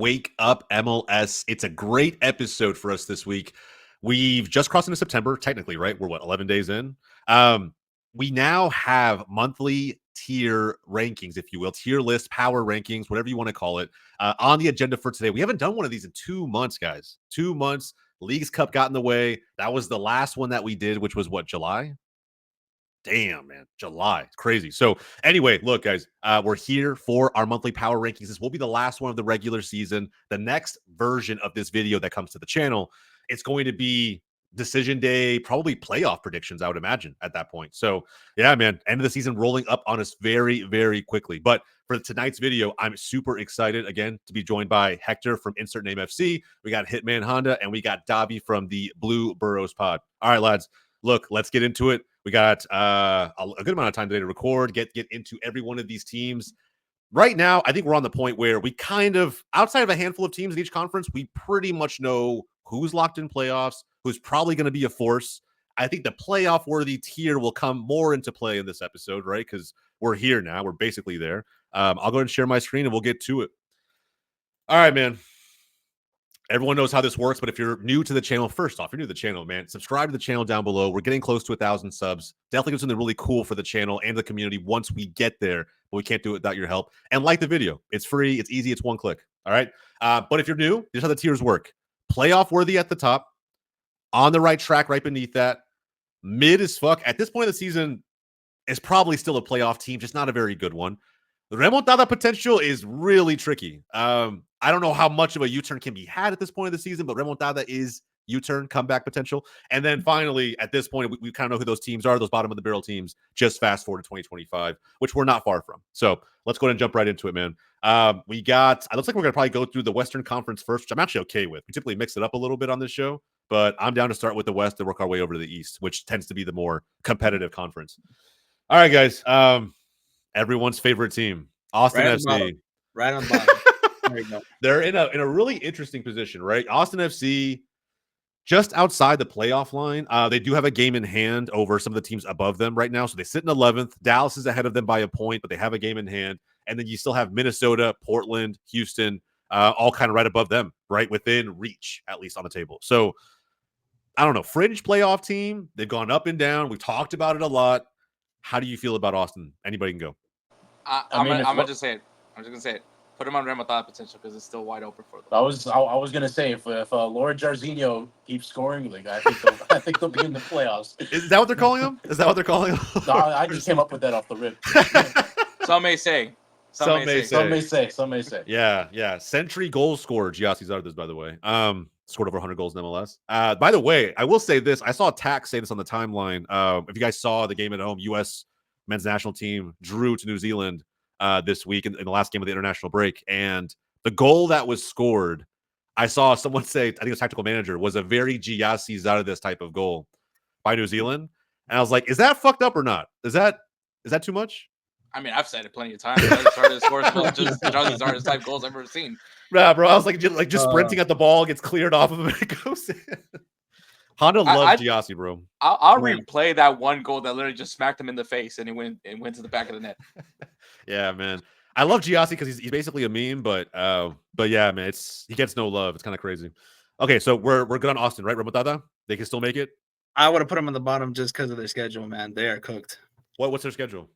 Wake Up MLS. It's a great episode for us this week. We've just crossed into September, technically, right? We're 11 days in? We now have monthly tier rankings, if you will, tier list, power rankings, whatever you want to call it, on the agenda for today. We haven't done one of these in 2 months, guys. 2 months. Leagues Cup got in the way. That was the last one that we did, which was what, July? Damn, man. July. It's crazy. So anyway, look, guys, we're here for our monthly power rankings. This will be the last one of the regular season. The next version of this video that comes to the channel, it's going to be decision day, probably playoff predictions, I would imagine, at that point. So yeah, man, end of the season rolling up on us very, very quickly. But for tonight's video, I'm super excited, again, to be joined by Hector from Insert Name FC. We got Hitman Honda, and we got Dobby from the Blue Burrows Pod. All right, lads, look, let's get into it. We got a good amount of time today to record, get into every one of these teams. Right now, I think we're on the point where we kind of, outside of a handful of teams in each conference, we pretty much know who's locked in playoffs, who's probably going to be a force. I think the playoff-worthy tier will come more into play in this episode, right? Because we're here now. We're basically there. I'll go ahead and share my screen, and we'll get to it. All right, man. Everyone knows how this works, but if you're new to the channel, first off, you're new to the channel, man, subscribe to the channel down below. We're getting close to 1,000 subs. Definitely do something really cool for the channel and the community once we get there, but we can't do it without your help. And like the video. It's free. It's easy. It's one click. All right? But if you're new, here's how the tiers work. Playoff worthy at the top. On the right track right beneath that. Mid as fuck. At this point of the season, it's probably still a playoff team, just not a very good one. The remontada potential is really tricky. I don't know how much of a U-turn can be had at this point of the season, but remontada is U-turn, comeback potential. And then finally, at this point, we kind of know who those teams are, those bottom of the barrel teams. Just fast forward to 2025, which we're not far from. So let's go ahead and jump right into it, man. We got, it looks like we're going to probably go through the Western Conference first, which I'm actually okay with. We typically mix it up a little bit on this show, but I'm down to start with the West and work our way over to the East, which tends to be the more competitive conference. All right, guys. Everyone's favorite team, Austin FC. Right on the bottom. There you go. They're in a really interesting position, right? Austin FC, just outside the playoff line. They do have a game in hand over some of the teams above them right now. So they sit in 11th. Dallas is ahead of them by a point, but they have a game in hand. And then you still have Minnesota, Portland, Houston, all kind of right above them, right within reach, at least on the table. So I don't know. Fringe playoff team. They've gone up and down. We've talked about it a lot. How do you feel about Austin? Anybody can go. I'm gonna just say it. I'm just gonna say it. Put him on remontada potential because it's still wide open for them. I was gonna say if Lord Jarzinho keeps scoring, like I think they'll be in the playoffs. Is that what they're calling him? Is that what they're calling him? No, I just came up with that off the rip. Some may say. Some may say. Yeah. Century goal scorer, Giassi Zardes, by the way. Scored over 100 goals in MLS. By the way, I will say this. I saw Tax say this on the timeline. If you guys saw the game at home, U.S. men's national team drew to New Zealand this week in the last game of the international break. And the goal that was scored, I saw someone say, I think it was tactical manager, was a very Giassi Zardes type of goal by New Zealand. And I was like, is that fucked up or not? Is that too much? I mean, I've said it plenty of times. Zardes scores just Zardes type goals I've ever seen. Yeah, bro. I was like just sprinting at the ball, gets cleared off of him, and it goes in. Honda loves Giassi, bro. I'll replay that one goal that literally just smacked him in the face and it went to the back of the net. Yeah, man. I love Giassi because he's basically a meme, but yeah, man, he gets no love. It's kind of crazy. Okay, so we're good on Austin, right? Remontada? They can still make it. I would have put them on the bottom just because of their schedule, man. They are cooked. What's their schedule?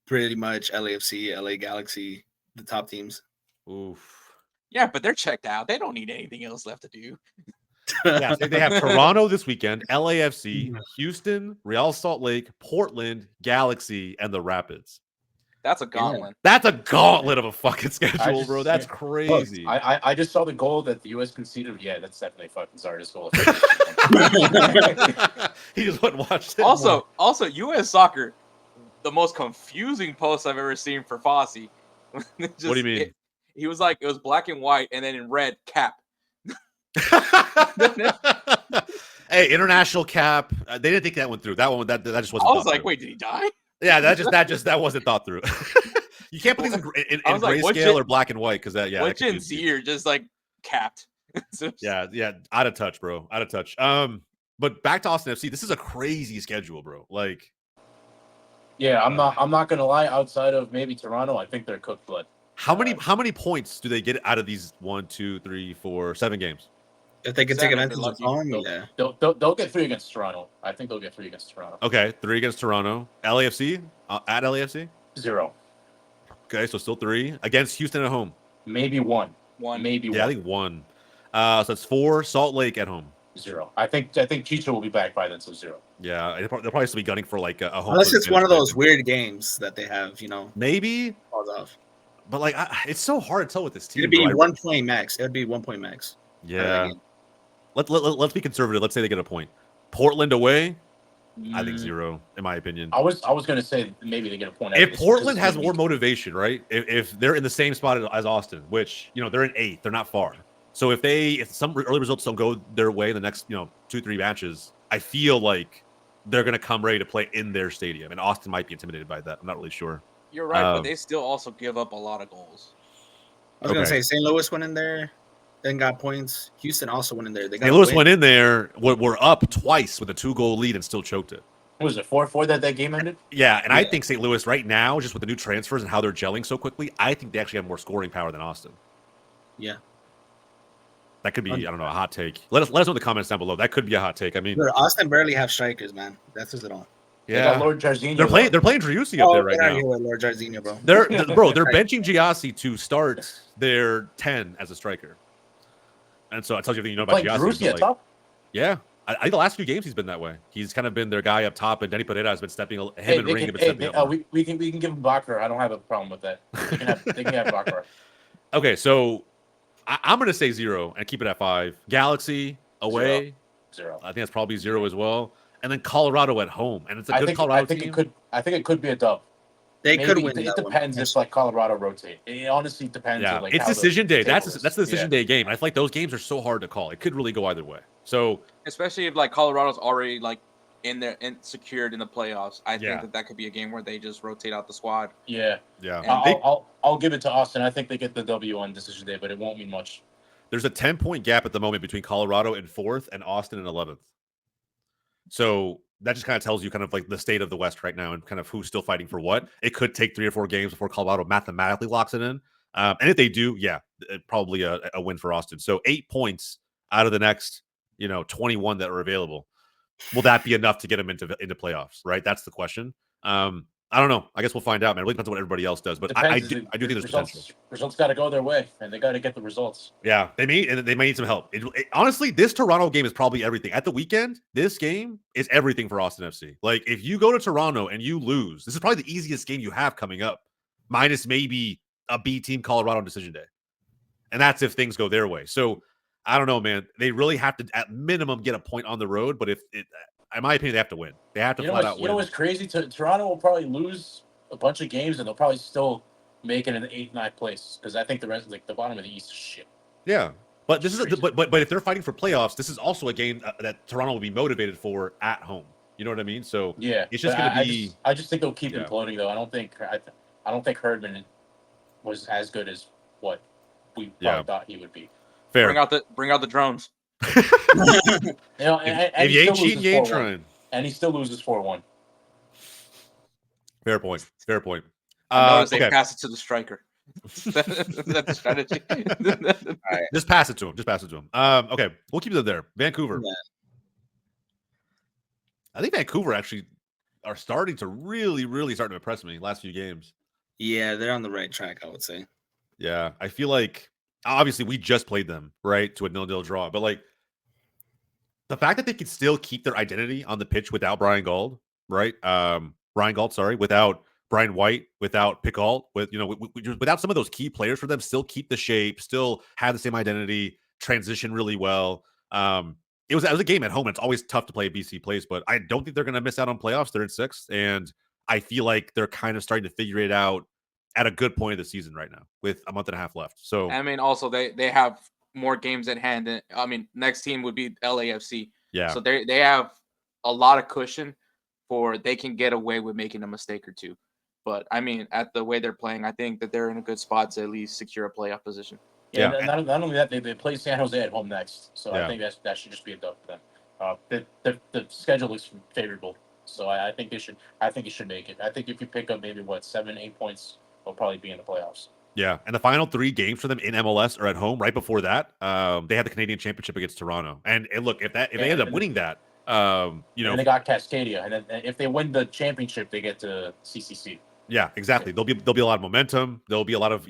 Pretty much LAFC, LA Galaxy, the top teams. Oof. Yeah, but they're checked out. They don't need anything else left to do. Yeah, they have Toronto this weekend, LAFC, Houston, Real Salt Lake, Portland, Galaxy, and the Rapids. That's a gauntlet. That's a gauntlet of a fucking schedule, bro. That's crazy. Look, I just saw the goal that the U.S. conceded. Yeah, that's definitely fucking Zardes' goal. He just went and watched it. Also, U.S. soccer, the most confusing post I've ever seen for Fossey. What do you mean? He was like, it was black and white, and then in red, cap. Hey, international cap. They didn't think that went through. That just wasn't. I was like, wait, did he die? Yeah, that wasn't thought through. You can't put these in grayscale or black and white because that. Yeah, what Gen Z are just like capped. Yeah, out of touch, bro. Out of touch. But back to Austin FC. This is a crazy schedule, bro. Like, yeah, I'm not gonna lie. Outside of maybe Toronto, I think they're cooked blood. How many points do they get out of these 1, 2, 3, 4, 7 games? If they can take 7 if advantage they're of lucky. home, yeah. They'll get 3 against Toronto. I think they'll get 3 against Toronto. Okay, 3 against Toronto. LAFC at LAFC. 0. Okay, so still 3 against Houston at home. Maybe 1. Maybe Yeah, 1. I think 1. So that's 4. Salt Lake at home. 0. I think Chicho will be back by then, so 0. Yeah, they'll probably still be gunning for like a home. Unless it's one of those weird games that they have, maybe. Falls off. But like, it's so hard to tell with this team. It'd be 1 point max. It would be 1 point max. Yeah. Let's be conservative. Let's say they get a point. Portland away. I think 0, in my opinion. I was gonna say maybe they get a point. If Portland has more motivation, right? If they're in the same spot as Austin, which they're in 8th, they're not far. So if some early results don't go their way in the next 2-3 matches, I feel like they're gonna come ready to play in their stadium, and Austin might be intimidated by that. I'm not really sure. You're right, but they still also give up a lot of goals. I was gonna say St. Louis went in there, then got points. Houston also went in there. St. Louis went in there. We're up twice with a 2-goal lead and still choked it. What was it 4-4 that game ended? Yeah, and I think St. Louis right now, just with the new transfers and how they're gelling so quickly, I think they actually have more scoring power than Austin. Yeah. That could be, I don't know, a hot take. Let us know in the comments down below. That could be a hot take. I mean, Austin barely have strikers, man. That says it all. Yeah, Lord Jarzinho. They're playing Driussi up there right now. With Lord Jarzinho, bro. They're benching Giassi to start their 10 as a striker, and so it tells you everything you know about Giassi. Driussi at top? Yeah, I think the last few games he's been that way. He's kind of been their guy up top, and Denny Pereira has been stepping. Him and Ring have been stepping up. We can give him Bakar. I don't have a problem with that. They can have Bakar. Okay, so I'm going to say 0 and keep it at 5. Galaxy away, 0. I think that's probably 0 as well. And then Colorado at home, and it's a good Colorado team. I think it could be a dub. They could win. It depends if Colorado rotate. It honestly depends. Yeah, on, it's decision day. That's the decision day game. I feel like those games are so hard to call. It could really go either way. So especially if Colorado's already in there and secured in the playoffs, I think that could be a game where they just rotate out the squad. Yeah. I'll give it to Austin. I think they get the W on decision day, but it won't mean much. There's a 10-point gap at the moment between Colorado in 4th and Austin in 11th. So that just kind of tells you kind of like the state of the West right now and kind of who's still fighting for what. It could take 3 or 4 games before Colorado mathematically locks it in. And if they do, probably a win for Austin. So 8 points out of the next, 21 that are available. Will that be enough to get them into playoffs? Right. That's the question. I don't know. I guess we'll find out, man. It really depends on what everybody else does. But I do think there's potential. Results got to go their way, and they got to get the results. Yeah, they may need some help. Honestly, this Toronto game is probably everything. At the weekend, this game is everything for Austin FC. Like, if you go to Toronto and you lose, this is probably the easiest game you have coming up, minus maybe a B team Colorado decision day. And that's if things go their way. So, I don't know, man. They really have to, at minimum, get a point on the road. But in my opinion, they have to win. They have to flat out win. You know what's crazy? Toronto will probably lose a bunch of games, and they'll probably still make it in the 8th, 9th place because I think the rest, the bottom of the East, is shit. Yeah, but this is but if they're fighting for playoffs, this is also a game that Toronto will be motivated for at home. You know what I mean? So it's just going to be. I just think they'll keep imploding though. I don't think Herdman was as good as what we probably thought he would be. Fair. Bring out the drones. And if you ain't cheating, you ain't trying. And he still loses 4-1. Fair point. They pass it to the striker. That's the strategy. All right. Just pass it to him. Okay, we'll keep it there. Vancouver. Yeah. I think Vancouver actually are starting to really starting to impress me last few games. Yeah, they're on the right track, I would say. Yeah, I feel like obviously we just played them right to a 0-0 draw, but like the fact that they can still keep their identity on the pitch without Brian Gauld, right? Without Brian White, without Pickalt, without some of those key players for them, still keep the shape, still have the same identity, transition really well. It was a game at home, and it's always tough to play a BC place, but I don't think they're going to miss out on playoffs. They're in 6th, and I feel like they're kind of starting to figure it out at a good point of the season right now with a month and a half left. So I mean, also they have more games at hand. Next team would be LAFC. Yeah. So they have a lot of cushion for they can get away with making a mistake or two. But I mean, at the way they're playing, I think that they're in a good spot to at least secure a playoff position. Yeah. Not only that, they play San Jose at home next, so I think that should just be a dub for them. The schedule looks favorable, so I think it should make it. I think if you pick up maybe 7-8 points, they'll probably be in the playoffs. Yeah, and the final 3 games for them in MLS are at home. Right before that, they had the Canadian Championship against Toronto. And look, if they end up winning that, and they got Cascadia, and then if they win the championship, they get to CCC. Yeah, exactly. There'll be a lot of momentum. There'll be a lot of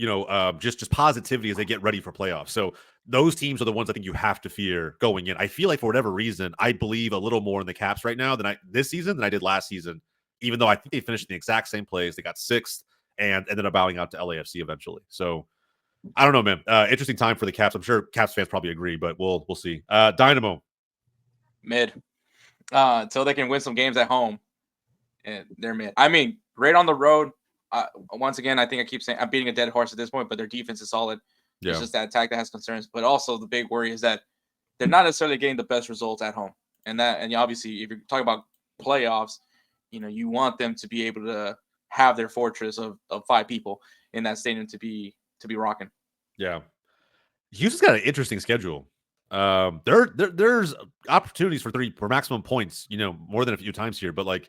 just positivity as they get ready for playoffs. So those teams are the ones I think you have to fear going in. I feel like for whatever reason, I believe a little more in the Caps right now this season than I did last season. Even though I think they finished in the exact same place, they got 6th and ended up bowing out to LAFC eventually. So I don't know, man. Interesting time for the Caps. I'm sure Caps fans probably agree, but we'll see. Dynamo. Mid. Until they can win some games at home. And they're mid. I mean, great on the road. Once again, I think I keep saying I'm beating a dead horse at this point, but their defense is solid. Yeah. It's just that attack that has concerns. But also the big worry is that they're not necessarily getting the best results at home. And obviously, if you're talking about playoffs, you want them to be able to have their fortress of 5 people in that stadium to be rocking. Yeah. Houston's got an interesting schedule. There's opportunities for maximum points, more than a few times here, but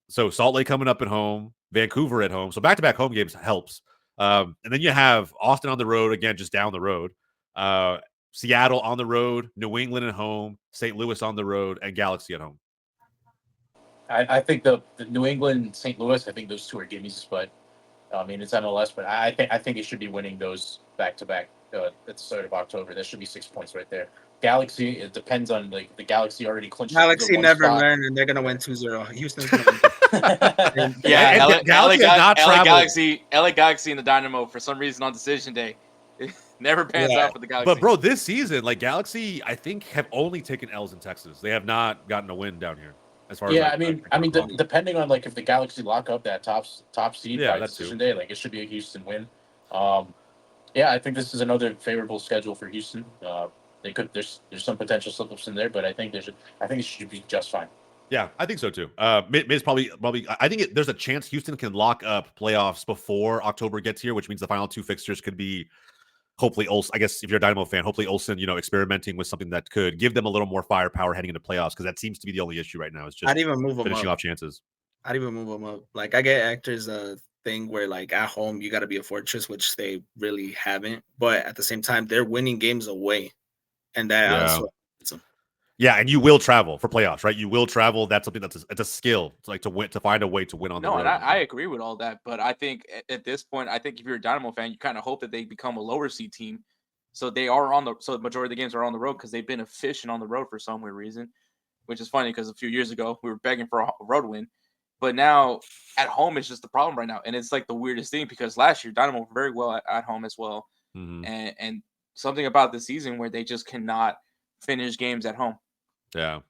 so Salt Lake coming up at home, Vancouver at home. So back-to-back home games helps. And then you have Austin on the road, again, just down the road. Seattle on the road, New England at home, St. Louis on the road, and Galaxy at home. I think the New England, St. Louis, I think those 2 are gimmies, but I mean, it's MLS, but I think it should be winning those back-to-back at the start of October. There should be 6 points right there. Galaxy, it depends on the Galaxy already clinched. Galaxy never learned, and they're gonna win 2-0. Houston's gonna win. Yeah, LA Galaxy and the Dynamo for some reason on decision day. It never pans out for the Galaxy. But bro, this season, Galaxy, I think have only taken L's in Texas. They have not gotten a win down here. As far as depending on if the Galaxy lock up that top seed by decision day, it should be a Houston win. I think this is another favorable schedule for Houston. There's some potential slip-ups in there, but I think it should be just fine. Yeah, I think so too. Miz probably. I think there's a chance Houston can lock up playoffs before October gets here, which means the final 2 fixtures could be hopefully Olsen. I guess if you're a Dynamo fan, hopefully Olsen, experimenting with something that could give them a little more firepower heading into playoffs, because that seems to be the only issue right now. Is just finishing off chances. I'd even move them up. I get actors thing where at home you got to be a fortress, which they really haven't. But at the same time, they're winning games away, and that also. Yeah, and you will travel for playoffs, right? You will travel. That's something it's a skill. It's to find a way to win on the road. No, and I agree with all that. But I think at this point, if you're a Dynamo fan, you kind of hope that they become a lower seed team. So the majority of the games are on the road because they've been efficient on the road for some weird reason, which is funny because a few years ago we were begging for a road win. But now at home, it's just the problem right now. And it's the weirdest thing because last year Dynamo were very well at home as well. Mm-hmm. And something about this season where they just cannot finish games at home. Yeah.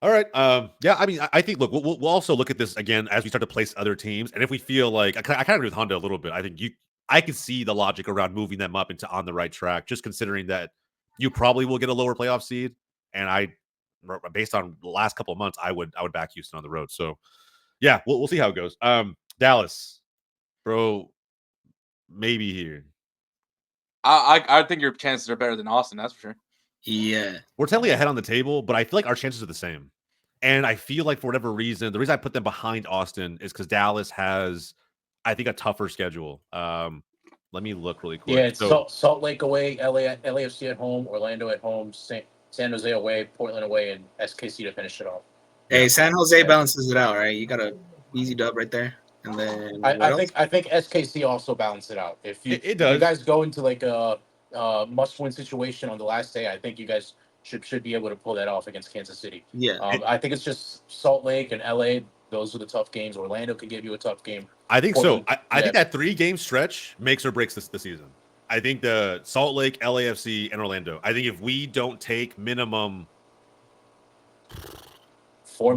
All right. I mean, I think, look, we'll also look at this again as we start to place other teams. And if we feel I kind of agree with Honda a little bit. I think I can see the logic around moving them up into on the right track, just considering that you probably will get a lower playoff seed. And based on the last couple of months, I would back Houston on the road. So yeah, we'll see how it goes. Dallas, bro, maybe here. I think your chances are better than Austin. That's for sure. Yeah. We're technically ahead on the table, but I feel like our chances are the same. And I feel like for whatever reason, the reason I put them behind Austin is because Dallas has, I think, a tougher schedule. Let me look really quick. Yeah, it's Salt Lake away, LAFC at home, Orlando at home, San Jose away, Portland away, and SKC to finish it off. Hey, San Jose balances it out, right? You got a easy dub right there. And then I think SKC also balances it out. If you guys go into a must-win situation on the last day, I think you guys should be able to pull that off against Kansas City. Yeah. I think it's just Salt Lake and LA. Those are the tough games. Orlando could give you a tough game. I think Portland, so. I think that 3-game stretch makes or breaks the season. I think the Salt Lake, LAFC, and Orlando. I think if we don't take minimum 4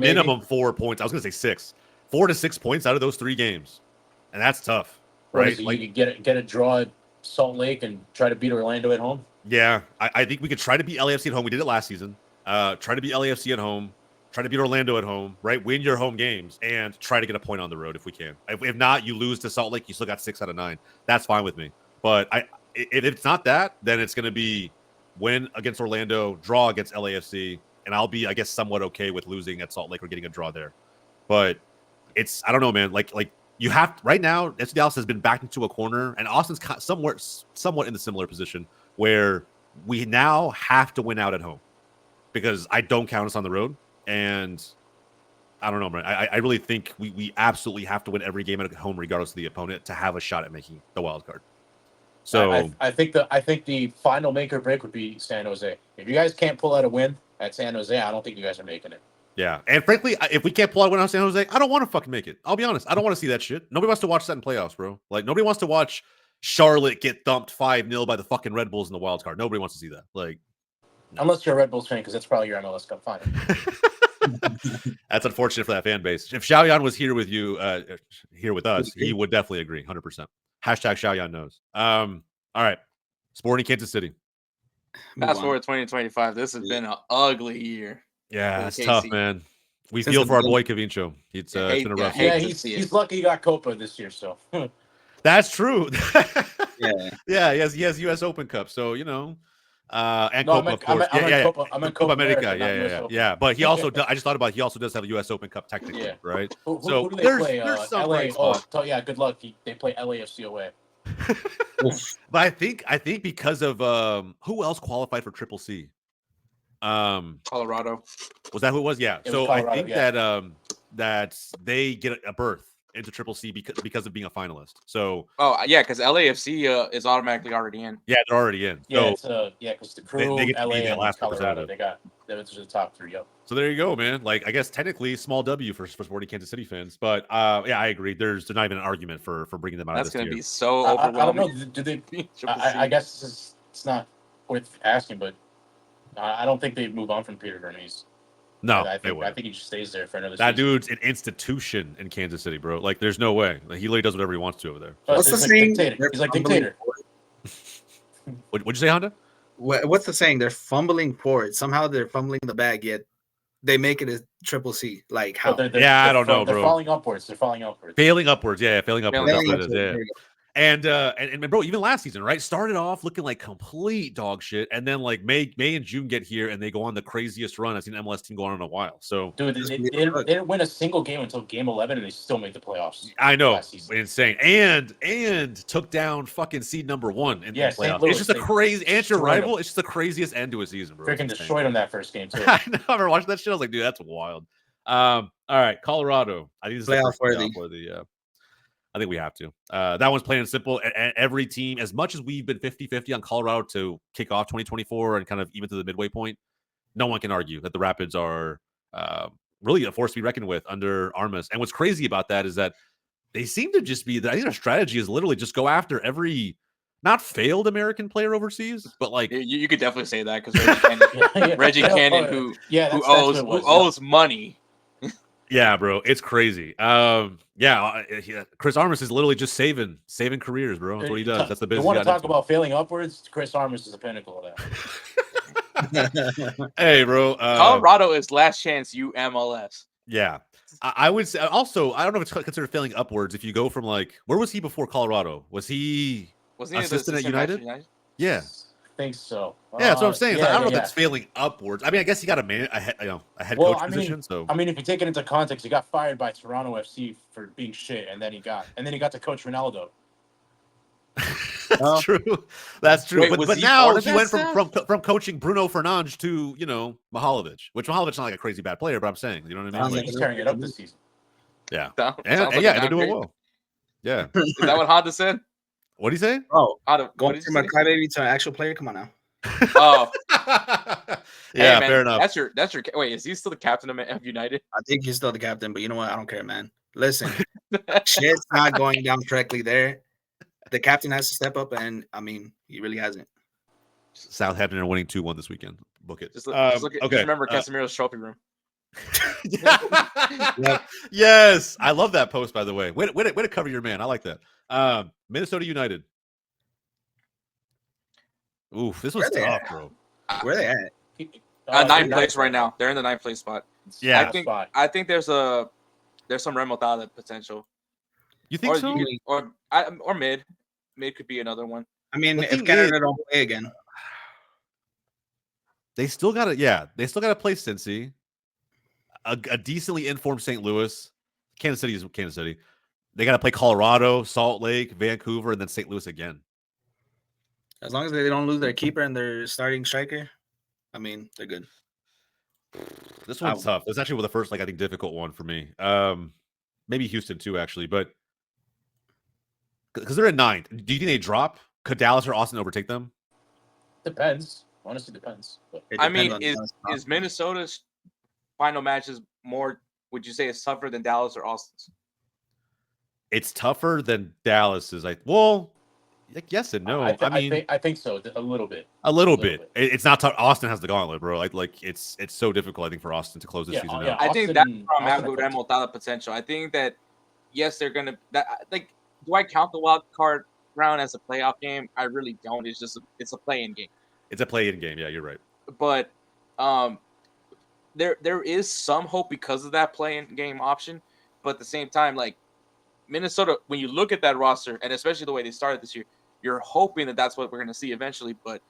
points, I was going to say 6. 4 to 6 points out of those 3 games, and that's tough, right? You could get a draw at Salt Lake and try to beat Orlando at home. Yeah, I think we could try to beat LAFC at home. We did it last season. Try to beat LAFC at home. Try to beat Orlando at home, right? Win your home games and try to get a point on the road if we can. If not, you lose to Salt Lake. You still got 6 out of 9. That's fine with me. But if it's not that, then it's going to be win against Orlando, draw against LAFC, and I'll be, I guess, somewhat okay with losing at Salt Lake or getting a draw there. But I don't know, man. you have right now. FC Dallas has been backed into a corner, and Austin's somewhat in the similar position where we now have to win out at home because I don't count us on the road, and I don't know, man. I really think we absolutely have to win every game at home, regardless of the opponent, to have a shot at making the wild card. So I think the final make or break would be San Jose. If you guys can't pull out a win at San Jose, I don't think you guys are making it. yeah, and frankly, if we can't pull out a win on San Jose, I don't want to fucking make it. I'll be honest. I don't want to see that shit. Nobody wants to watch that in playoffs, bro. Like nobody wants to watch Charlotte get thumped 5-0 by the fucking Red Bulls in the wild card. Nobody wants to see that. Like, unless you're a Red Bulls fan, because that's probably your MLS Cup final. That's unfortunate for that fan base. If Xiaoyan was here with you, here with us, he would definitely agree, 100%. Hashtag Xiaoyan knows. All right, Sporting Kansas City. Fast forward 2025. This has been an ugly year. Yeah, it's KC. tough, man. We Since feel the for our beginning. boy Cavincho. It's been a rough Yeah, year. he's lucky he got Copa this year. So That's true. Yeah. He has U.S. Open Cup, so and No, Copa, of course. I meant Copa America. America, not US Yeah. Open. But he also, I just thought about it, he also does have a U.S. Open Cup technically, Yeah. right? Who So do they there's play? some LA. bright spots. Yeah, good luck. They play LAFC away. But I think because of who else qualified for Triple C? Colorado. Was that who it was? Yeah. It was So Colorado, I think yeah. that they get a berth into Triple C because of being a finalist. So Oh yeah, because LAFC is automatically already in. yeah, they're already in. Yeah, So because the Crew, they get to LA, be that and last Colorado, representative. those are the top three. Yep. So there you go, man. Like I guess technically small W for Sporting Kansas City fans, but yeah, I agree. There's not even an argument for bringing them out. That's of this going to year. be so I don't overwhelming. know. Do they? Triple C. I guess it's not worth asking, but I don't think they move on from Peter Vermes. No, I they wouldn't. think he just stays there for another That season. dude's an institution in Kansas City, bro. Like, there's no way. Like, he literally does whatever he wants to over there. What's the He's like saying? dictator. He's like dictator. What'd you say, Honda? What's the saying? They're fumbling forward. Somehow they're fumbling the bag, yet they make it a Triple C. Like how? But I don't know, They're bro. falling upwards. They're falling upwards. Failing upwards, yeah, failing upwards. Failing That's what it is, yeah. And bro, even last season, right? Started off looking like complete dog shit, and then like May and June get here, and they go on the craziest run I've seen an MLS team go on in a while. So, Dude, they didn't win a single game until game 11, and they still made the playoffs. I know, last season. insane, and took down fucking seed number 1 in the Yeah, St. playoffs. Louis, It's just a they crazy, and your destroyed rival. them. It's just the craziest end to a season, bro. It's Freaking insane. destroyed them that first game too. I know. I remember watching that shit. I was like, dude, that's wild. All right, Colorado. I think this is the first Playoff worthy. I think we have to. That one's plain and simple. And every team, as much as we've been 50-50 on Colorado to kick off 2024 and kind of even to the midway point, no one can argue that the Rapids are really a force to be reckoned with under Armas. And what's crazy about that is that they seem to just be, I think their strategy is literally just go after every not failed American player overseas, but like You could definitely say that because Reggie Cannon, who owes money. Yeah, bro, it's crazy. Chris Armas is literally just saving careers, bro. That's what he does. That's the business. You want to talk about failing upwards? Chris Armas is the pinnacle of that. Hey, bro. Colorado is last chance MLS. Yeah, I would say. Also, I don't know if it's considered failing upwards. If you go from like, where was he before Colorado? Was he assistant at United? Yeah. I think so. Yeah, that's what I'm saying. I don't know if it's failing upwards. I mean, I guess he got a head coach position. So I mean, if you take it into context, he got fired by Toronto FC for being shit, and then he got to coach Ronaldo. That's true. That's true. Wait, but now he went from coaching Bruno Fernandes to Mihalovic, which Mihalivic's not like a crazy bad player, but I'm saying, you know what I mean? He's carrying it up this season. Yeah, Sounds and they're doing well. Yeah. Is that what Honda said? What do you say? Oh, Honda, going from a crybaby to an actual player. Come on now. Oh, yeah, hey, man, fair enough. That's your. Wait, is he still the captain of United? I think he's still the captain, but you know what? I don't care, man. Listen, shit's not going down correctly there. The captain has to step up, and I mean, he really hasn't. Southampton are winning 2-1 this weekend. Book it. Just look at, okay. just remember Casemiro's trophy room. Yes, I love that post. By the way, way to cover your man. I like that. Minnesota United. Oof, this was tough, bro. Where are they at? Ninth place right now. They're in the 9th place spot. Yeah, I think there's some remontada potential. You think so? Or mid. Mid could be another one. I mean, if Canada don't play again, they still got to. They still got to play Cincy. A decently informed St. Louis. Kansas City is Kansas City. They got to play Colorado, Salt Lake, Vancouver, and then St. Louis again. As long as they don't lose their keeper and their starting striker, I mean, they're good. This one's tough. That's actually the first, I think, difficult one for me. Maybe Houston too, actually, but because they're in 9th. Do you think they drop? Could Dallas or Austin overtake them? Depends. Honestly, depends. But I mean, is Minnesota's final matches more? Would you say it's tougher than Dallas or Austin's? It's tougher than Dallas's. Well, yes and no. I think so. A little bit. A little bit. It's not tough. Austin has the gauntlet, bro. Like it's so difficult, I think, for Austin to close this season out. I think that's from Remo without the potential. I think that yes, they're gonna. Do I count the wild card round as a playoff game? I really don't. It's a play-in game. It's a play-in game. Yeah, you're right. But there is some hope because of that play-in game option. But at the same time, like Minnesota, when you look at that roster, and especially the way they started this year, you're hoping that that's what we're going to see eventually. But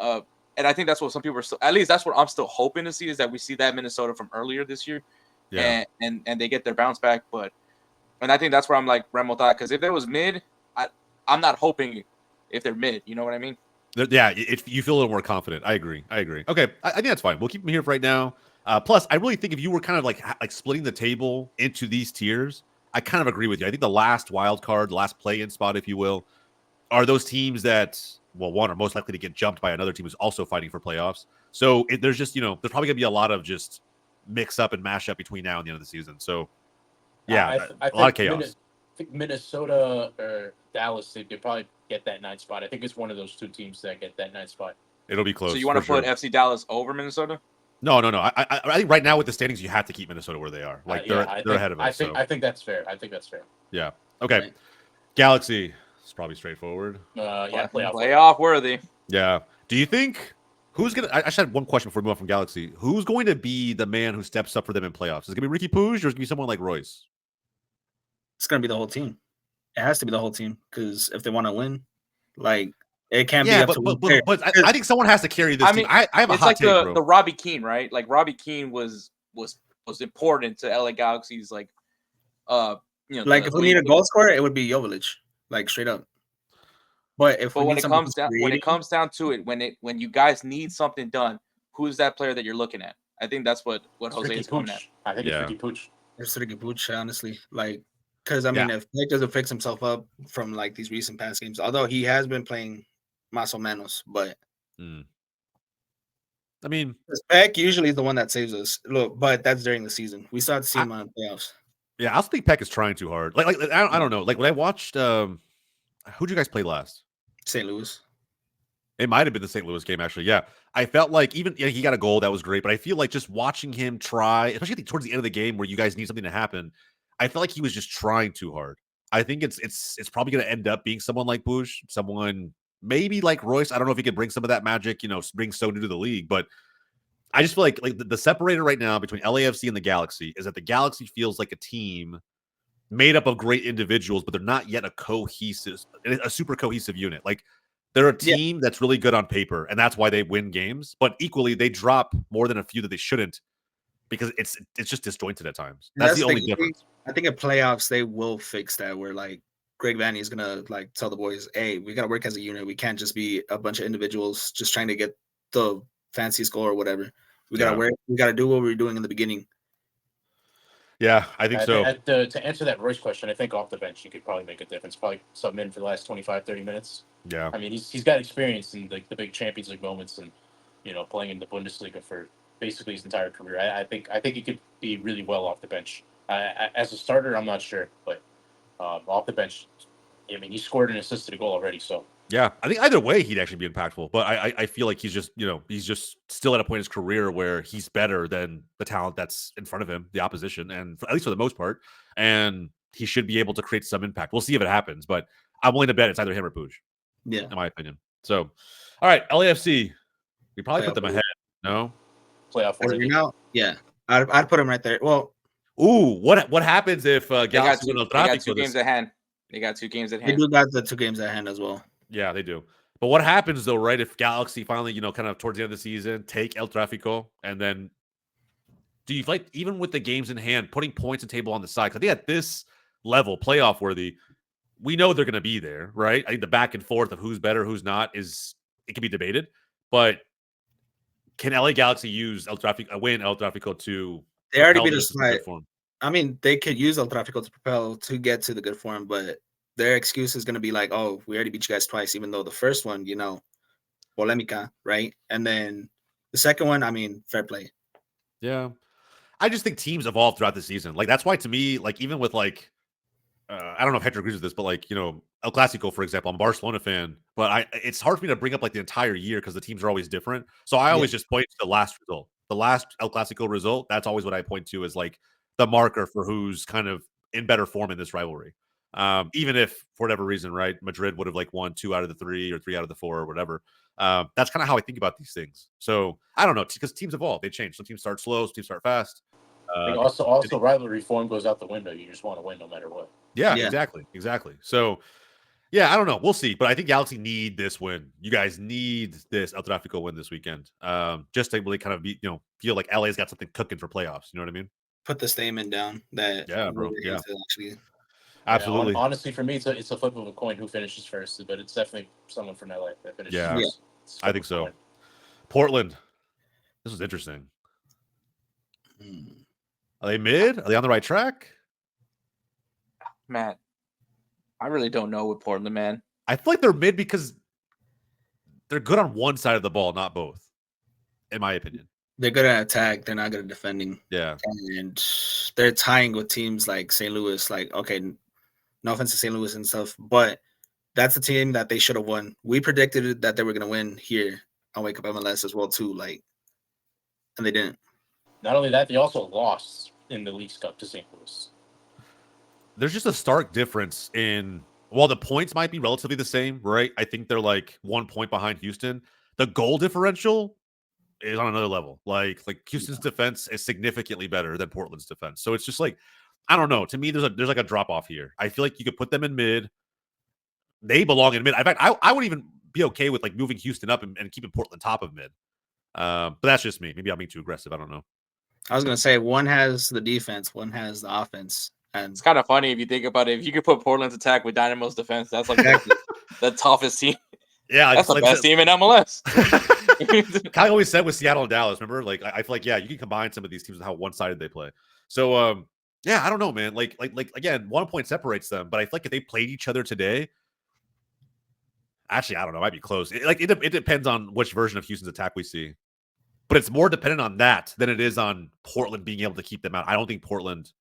and I think that's what some people are still, at least that's what I'm still hoping to see, is that we see that Minnesota from earlier this year. Yeah. And they get their bounce back. And I think that's where I'm like Remo thought, because if it was mid, I'm not hoping if they're mid. You know what I mean? Yeah, you feel a little more confident. I agree. Okay, I think that's fine. We'll keep them here for right now. Plus, I really think if you were kind of like splitting the table into these tiers, I kind of agree with you. I think the last wild card, the last play-in spot, if you will, are those teams that, well, one, are most likely to get jumped by another team who's also fighting for playoffs. So there's just, there's probably going to be a lot of just mix up and mash up between now and the end of the season. So, yeah, a lot of chaos. I think Minnesota or Dallas, they probably get that 9th spot. I think it's one of those two teams that get that 9th spot. It'll be close. So you want to put FC Dallas over Minnesota? No. I think right now with the standings, you have to keep Minnesota where they are. Like they're ahead of us. I think that's fair. Yeah. Okay. Right. Galaxy is probably straightforward. Playoff worthy. Yeah. Do you think who's gonna? I should have one question before we move on from Galaxy. Who's going to be the man who steps up for them in playoffs? Is it gonna be Ricky Puig or is it gonna be someone like Royce? It's gonna be the whole team. It has to be the whole team, because if they want to win, like it can't be up to one player. But I think someone has to carry this team. I have a hot take, bro. The Robbie Keane, right? Like Robbie Keane was important to LA Galaxy's like like if we need a goal scorer, it would be Jovic, like straight up. But when it comes down to it, when you guys need something done, who's that player that you're looking at? I think that's what Jose is coming at. I think it's Ricky Puig. It's Ricky Puig, honestly. Like, because I mean, if Nick doesn't fix himself up from like these recent past games, although he has been playing más o menos, but I mean, Peck usually is the one that saves us. Look, but that's during the season. We start to see him on playoffs. Yeah, I also think Peck is trying too hard. Like I don't know. Like when I watched, who'd you guys play last? St. Louis. It might have been the St. Louis game, actually. Yeah, I felt like even he got a goal that was great, but I feel like just watching him try, especially towards the end of the game where you guys need something to happen, I felt like he was just trying too hard. I think it's probably going to end up being someone like Puig, someone maybe like Royce. I don't know if he could bring some of that magic, being so new to the league, but I just feel like the separator right now between LAFC and the Galaxy is that the Galaxy feels like a team made up of great individuals, but they're not yet a super cohesive unit. Like they're a team that's really good on paper, and that's why they win games. But equally, they drop more than a few that they shouldn't because it's just disjointed at times. That's the only difference. I think in playoffs they will fix that. Where like Greg Vanney is gonna like tell the boys, "Hey, we gotta work as a unit. We can't just be a bunch of individuals just trying to get the fancy score or whatever. We gotta work. We gotta do what we were doing in the beginning." Yeah, I think so. To answer that Royce question, I think off the bench you could probably make a difference. Probably sub in for the last 25, 30 minutes. Yeah. I mean, he's got experience in the big Champions League moments and, playing in the Bundesliga for basically his entire career. I think he could be really well off the bench. As a starter, I'm not sure, but off the bench, I mean, he scored and assisted a goal already, so. Yeah, I think either way he'd actually be impactful. But I feel like he's just, he's just still at a point in his career where he's better than the talent that's in front of him, the opposition, and at least for the most part. And he should be able to create some impact. We'll see if it happens, but I'm willing to bet it's either him or Puig. Yeah, in my opinion. So, all right, LAFC, we probably put them ahead. No, playoff worthy. Yeah, I'd put him right there. Well, what happens if Galaxy they got 2 games at hand? They got 2 games at hand. They do got the 2 games at hand as well. Yeah, they do. But what happens though, right? If Galaxy finally, kind of towards the end of the season, take El Tráfico, and then do you fight even with the games in hand, putting points and table on the side? Because I think at this level, playoff worthy, we know they're going to be there, right? I think the back and forth of who's better, who's not it can be debated, but can LA Galaxy use win El Tráfico to They already propel beat them us into some good form? I mean, they could use El Tráfico to propel to get to the good form, but their excuse is going to be like, oh, we already beat you guys twice, even though the first one, polemica, right? And then the second one, I mean, fair play. Yeah. I just think teams evolve throughout the season. Like, that's why to me, like, even with like, I don't know if Hector agrees with this, but like, El Clasico, for example, I'm a Barcelona fan, but it's hard for me to bring up like the entire year because the teams are always different. So I always just point to the last result. The last El Clasico result, that's always what I point to as like the marker for who's kind of in better form in this rivalry. Even if for whatever reason, right, Madrid would have like won 2 out of the 3 or 3 out of the 4 or whatever. That's kind of how I think about these things. So I don't know, because teams evolve, they change. Some teams start slow, some teams start fast. I think also rivalry form goes out the window. You just want to win no matter what. Yeah, exactly. So, yeah, I don't know. We'll see. But I think Galaxy need this win. You guys need this El Tráfico win this weekend, just to really kind of be, feel like LA's got something cooking for playoffs. You know what I mean? Put the statement down that bro. Yeah, absolutely. Yeah, honestly, for me, it's a flip of a coin who finishes first, but it's definitely someone from LA that finishes first. I think so. Portland. This was interesting. Are they mid? Are they on the right track? Man, I really don't know with Portland, man. I feel like they're mid because they're good on one side of the ball, not both, in my opinion. They're good at attack. They're not good at defending. Yeah. And they're tying with teams like St. Louis. Like, okay, no offense to St. Louis and stuff, but that's the team that they should have won. We predicted that they were going to win here on Wake Up MLS as well, too. Like, and they didn't. Not only that, they also lost in the Leagues Cup to St. Louis. There's just a stark difference in, while the points might be relatively the same, right? I think they're like 1 point behind Houston. The goal differential is on another level. Like Houston's defense is significantly better than Portland's defense. So it's just like, I don't know. To me, there's like a drop off here. I feel like you could put them in mid. They belong in mid. In fact, I would even be okay with like moving Houston up and keeping Portland top of mid. But that's just me. Maybe I'm being too aggressive. I don't know. I was going to say one has the defense, one has the offense. And it's kind of funny if you think about it. If you could put Portland's attack with Dynamo's defense, that's like the toughest team. Yeah, that's the best team in MLS. Kyle always said with Seattle and Dallas, remember? Like, I feel like, yeah, you can combine some of these teams with how one-sided they play. So, yeah, I don't know, man. Like again, 1 point separates them, but I feel like if they played each other today, actually, I don't know, it might be close. It depends on which version of Houston's attack we see, but it's more dependent on that than it is on Portland being able to keep them out. I don't think Portland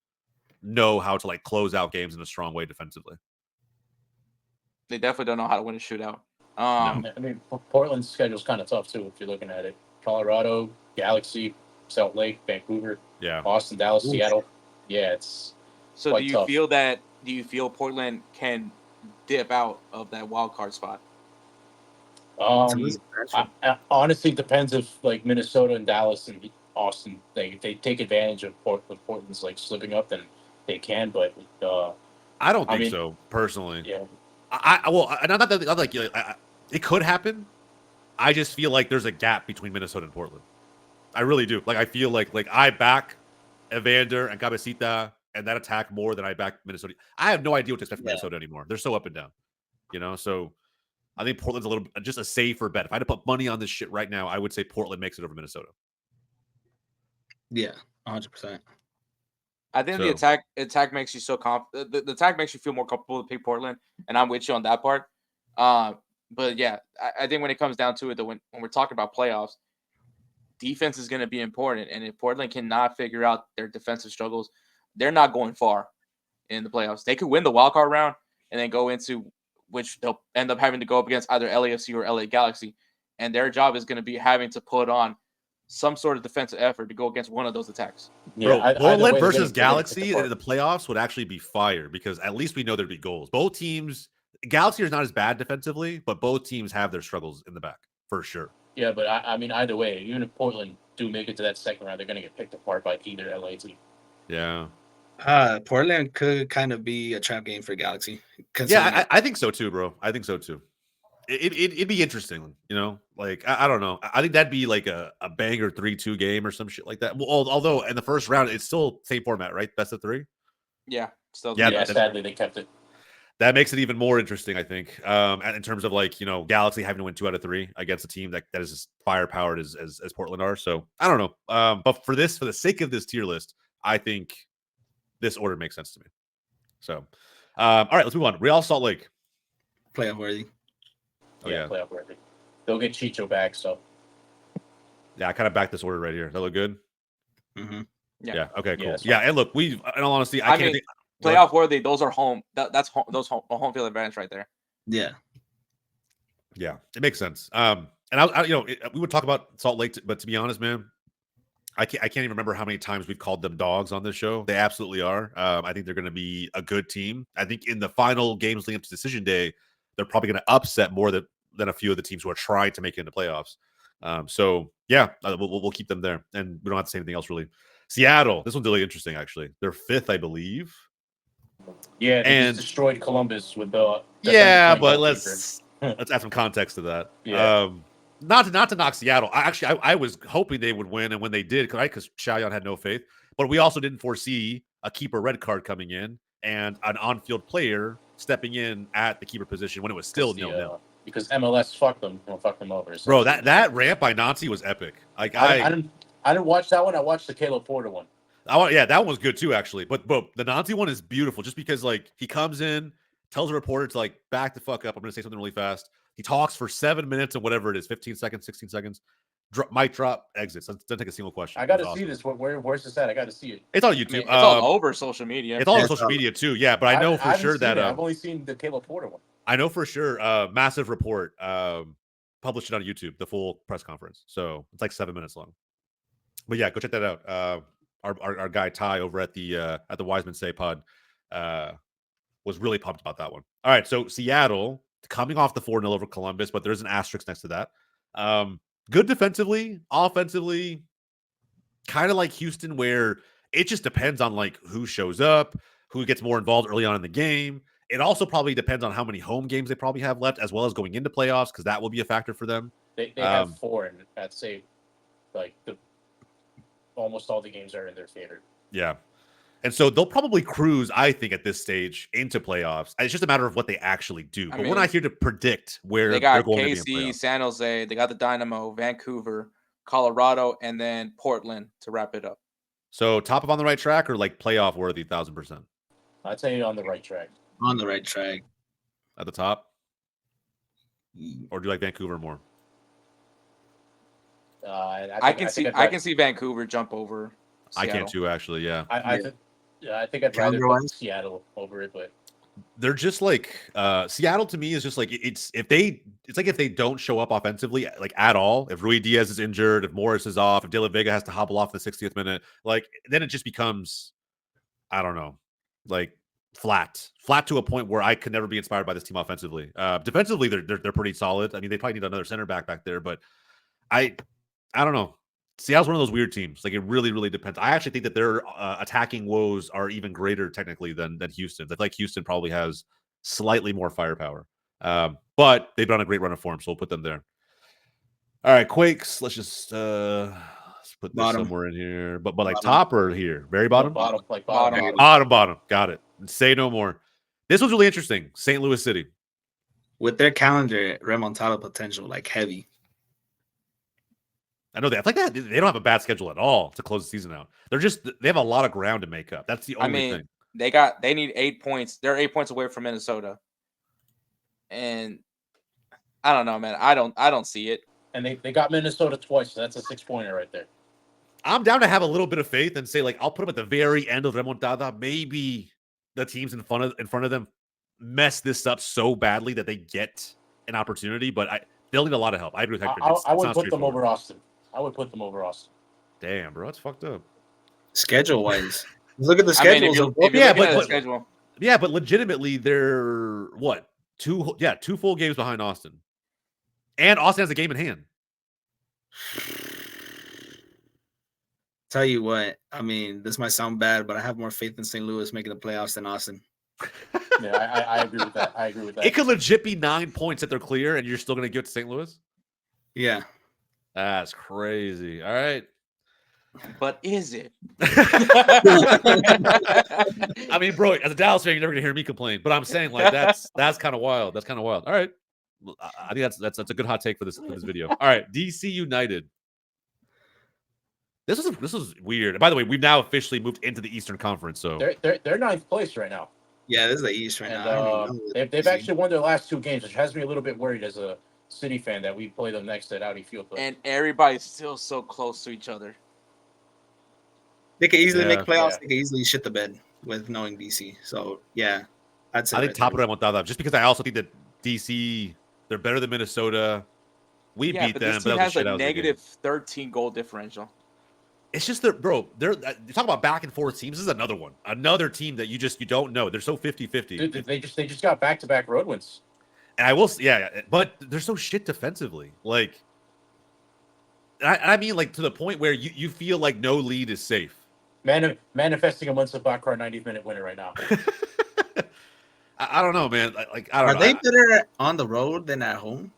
know how to like close out games in a strong way defensively. They definitely don't know how to win a shootout. No. I mean, Portland's schedule's kind of tough too if you're looking at it. Colorado, Galaxy, Salt Lake, Vancouver, Austin, Dallas, Seattle. Yeah, it's so. Do you feel Portland can dip out of that wild card spot? I honestly depends if like Minnesota and Dallas and Austin if they take advantage of Portland's like slipping up, then they can. But I don't think so personally. Yeah. It could happen. I just feel like there's a gap between Minnesota and Portland. I really do. Like I feel like I back Evander and Cabecita and that attack more than I back Minnesota. I have no idea what to expect from Minnesota anymore. They're so up and down. So I think Portland's just a safer bet. If I had to put money on this shit right now, I would say Portland makes it over Minnesota. Yeah, 100%. I think the attack makes you so confident. The attack makes you feel more comfortable to pick Portland, and I'm with you on that part. But yeah, I think when it comes down to it, when we're talking about playoffs, defense is going to be important. And if Portland cannot figure out their defensive struggles, they're not going far in the playoffs. They could win the wild card round and then go into which they'll end up having to go up against either LAFC or LA Galaxy. And their job is going to be having to put on some sort of defensive effort to go against one of those attacks. Yeah, Portland versus Galaxy in the playoffs would actually be fire because at least we know there'd be goals. Both teams, Galaxy is not as bad defensively, but both teams have their struggles in the back for sure. Yeah, but I mean, either way, even if Portland do make it to that second round, they're going to get picked apart by either LA team. Yeah. Portland could kind of be a trap game for Galaxy. Yeah, I think so too, bro. I think so too. It'd be interesting, I don't know. I think that'd be like a banger 3-2 game or some shit like that. Well, although in the first round, it's still same format, right? Best of 3. Yeah, Still, Yeah, sadly they kept it. That makes it even more interesting, I think, in terms of like, Galaxy having to win 2 out of 3 against a team that is as firepowered as Portland are. So I don't know. But for the sake of this tier list, I think this order makes sense to me. So, all right, let's move on. Real Salt Lake. Playoff worthy. Oh, yeah. Playoff worthy. They'll get Chicho back, so. Yeah, I kind of backed this order right here. That look good? Mm-hmm. Yeah. Okay, cool. Yeah, and look, in all honesty, I mean, playoff worthy, those are home. That's home. Those home field advantage right there. Yeah. Yeah, it makes sense. And we would talk about Salt Lake, but to be honest, man, I can't even remember how many times we've called them dogs on this show. They absolutely are. I think they're going to be a good team. I think in the final games leading up to decision day, they're probably going to upset more than a few of the teams who are trying to make it into playoffs. So yeah, we'll keep them there, and we don't have to say anything else really. Seattle, this one's really interesting actually. They're 5th, I believe. Yeah, they just destroyed Columbus with the. But let's add some context to that. Yeah. Not to knock Seattle. I was hoping they would win, and when they did, because Xiaoyan had no faith. But we also didn't foresee a keeper red card coming in and an on-field player stepping in at the keeper position when it was still 0-0. Because MLS fucked them over. Bro, that ramp by Nancy was epic. Like I didn't watch that one. I watched the Caleb Porter one. That one was good too, actually. But the Nancy one is beautiful, just because like he comes in, tells a reporter to like back the fuck up. I'm gonna say something really fast. He talks for 7 minutes and whatever it is, 15 seconds, 16 seconds. Mic drop, exits. Doesn't take a single question. I got to see this. Where's this at? I got to see it. It's on YouTube. It's all over social media. It's all over social media too. Yeah, but I know for sure that I've only seen the Caleb Porter one. I know for sure. Massive report. Published it on YouTube, the full press conference. So it's like 7 minutes long. But yeah, go check that out. Our guy Ty over at the Wiseman Say Pod was really pumped about that one. All right, so Seattle coming off the 4-0 over Columbus, but there's an asterisk next to that. Good defensively, offensively, kind of like Houston, where it just depends on like who shows up, who gets more involved early on in the game. It also probably depends on how many home games they probably have left, as well as going into playoffs, because that will be a factor for them. They have 4, and I'd say like almost all the games are in their favor. Yeah. And so they'll probably cruise, I think, at this stage into playoffs. It's just a matter of what they actually do. But we're not here to predict where they got they're going KC, to be in San Jose, they got the Dynamo, Vancouver, Colorado, and then Portland to wrap it up. So top of on the right track or like playoff worthy 1,000%? I'd say on the right track. On the right track. At the top? Or do you like Vancouver more? I can see Vancouver jump over Seattle. I can too, actually. Yeah. I think I'd rather put Seattle over it, but they're just like Seattle to me is just like it's like if they don't show up offensively like at all. If Rui Diaz is injured, if Morris is off, if De La Vega has to hobble off the 60th minute, like then it just becomes, I don't know, like flat to a point where I could never be inspired by this team offensively. Defensively, they're pretty solid. I mean, they probably need another center back there, but I don't know. Seattle's one of those weird teams. Like it really, really depends. I actually think that their attacking woes are even greater technically than Houston's. I think Houston probably has slightly more firepower, but they've done a great run of form, so we'll put them there. All right, Quakes. Let's just let's put this somewhere in here. But like top or here, very bottom. Bottom. Got it. Say no more. This one's really interesting. St. Louis City. With their calendar, remontada potential, like heavy. I know that. Like that, they don't have a bad schedule at all to close the season out. They have a lot of ground to make up. That's the only thing. They need 8 points. They're 8 points away from Minnesota, and I don't know, man. I don't see it. And they got Minnesota twice, so that's a 6-pointer right there. I'm down to have a little bit of faith and say like I'll put them at the very end of remontada. Maybe the teams in front of them mess this up so badly that they get an opportunity, but they'll need a lot of help. I agree with Hector. I would put them over Austin. Damn, bro, it's fucked up. Schedule wise, look at the schedule. But legitimately, they're what 2 full games behind Austin, and Austin has a game in hand. Tell you what, I mean, this might sound bad, but I have more faith in St. Louis making the playoffs than Austin. Yeah, I agree with that. It could legit be 9 points that they're clear, and you're still going to give it to St. Louis. Yeah. That's crazy. All right. But is it? I mean, bro, as a Dallas fan, you're never gonna hear me complain. But I'm saying like that's kind of wild. That's kind of wild. All right, well, I think that's a good hot take for this video. All right, DC United. This was weird. By the way, we've now officially moved into the Eastern Conference. So they're ninth place right now. Yeah, this is the East right And now. I don't even know they've actually won their last 2 games, which has me a little bit worried as a City fan that we play them next at Audi Field. And everybody's still so close to each other. They could easily make playoffs. Yeah. They could easily shit the bed with knowing DC. So yeah, I'd say I think top of Remontada, just because I also think that DC, they're better than Minnesota. We beat but them, this but team that was has a a negative 13 goal differential. It's just that, bro, you talk about back and forth teams. This is another one. Another team that you don't know. They're so 50-50. Dude, they just got back-to-back road wins. And I will, yeah, but they're so shit defensively. Like, I mean, like to the point where you feel like no lead is safe. Manifesting a Munson Bakar 90th-minute winner right now. I don't know, man. Like, I don't know. Are they better on the road than at home?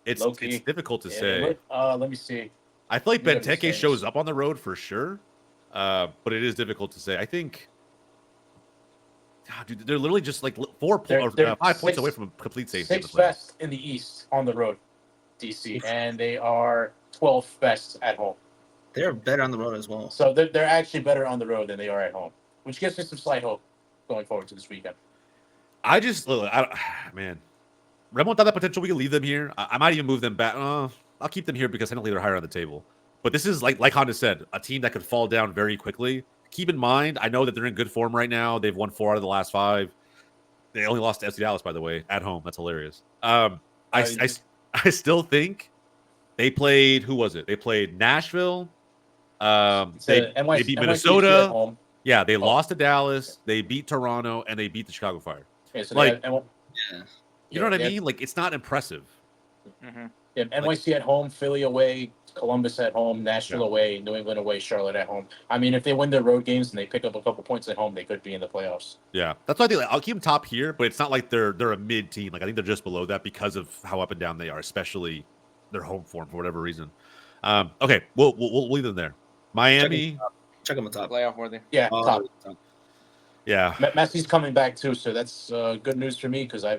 It's difficult to say. Let me see. I feel like Benteke shows up on the road for sure, but it is difficult to say. I think, God, dude, they're literally just like 5 points away from a complete safety. 6th best in the East on the road, DC, and they are 12th best at home. They're better on the road as well. So they're actually better on the road than they are at home, which gives me some slight hope going forward to this weekend. Man, Remontada potential. We can leave them here. I might even move them back. I'll keep them here because technically they're higher on the table. But this is like Honda said, a team that could fall down very quickly. Keep in mind, I know that they're in good form right now. They've won 4 out of the last 5. They only lost to FC Dallas, by the way, at home. That's hilarious. I still think they played. Who was it? They played Nashville. They beat Minnesota. Yeah, they lost to Dallas. They beat Toronto, and they beat the Chicago Fire. Yeah, so you know what I mean? Like, it's not impressive. Mm-hmm. Yeah, NYC at home, Philly away, Columbus at home, Nashville away, New England away, Charlotte at home. I mean, if they win their road games and they pick up a couple points at home, they could be in the playoffs. Yeah, that's why I think I'll keep them top here, but it's not like they're a mid team. Like I think they're just below that because of how up and down they are, especially their home form for whatever reason. Okay, we'll leave them there. Miami, check them on top. Playoff worthy. Yeah, top. Yeah, Messi's coming back too, so that's good news for me because I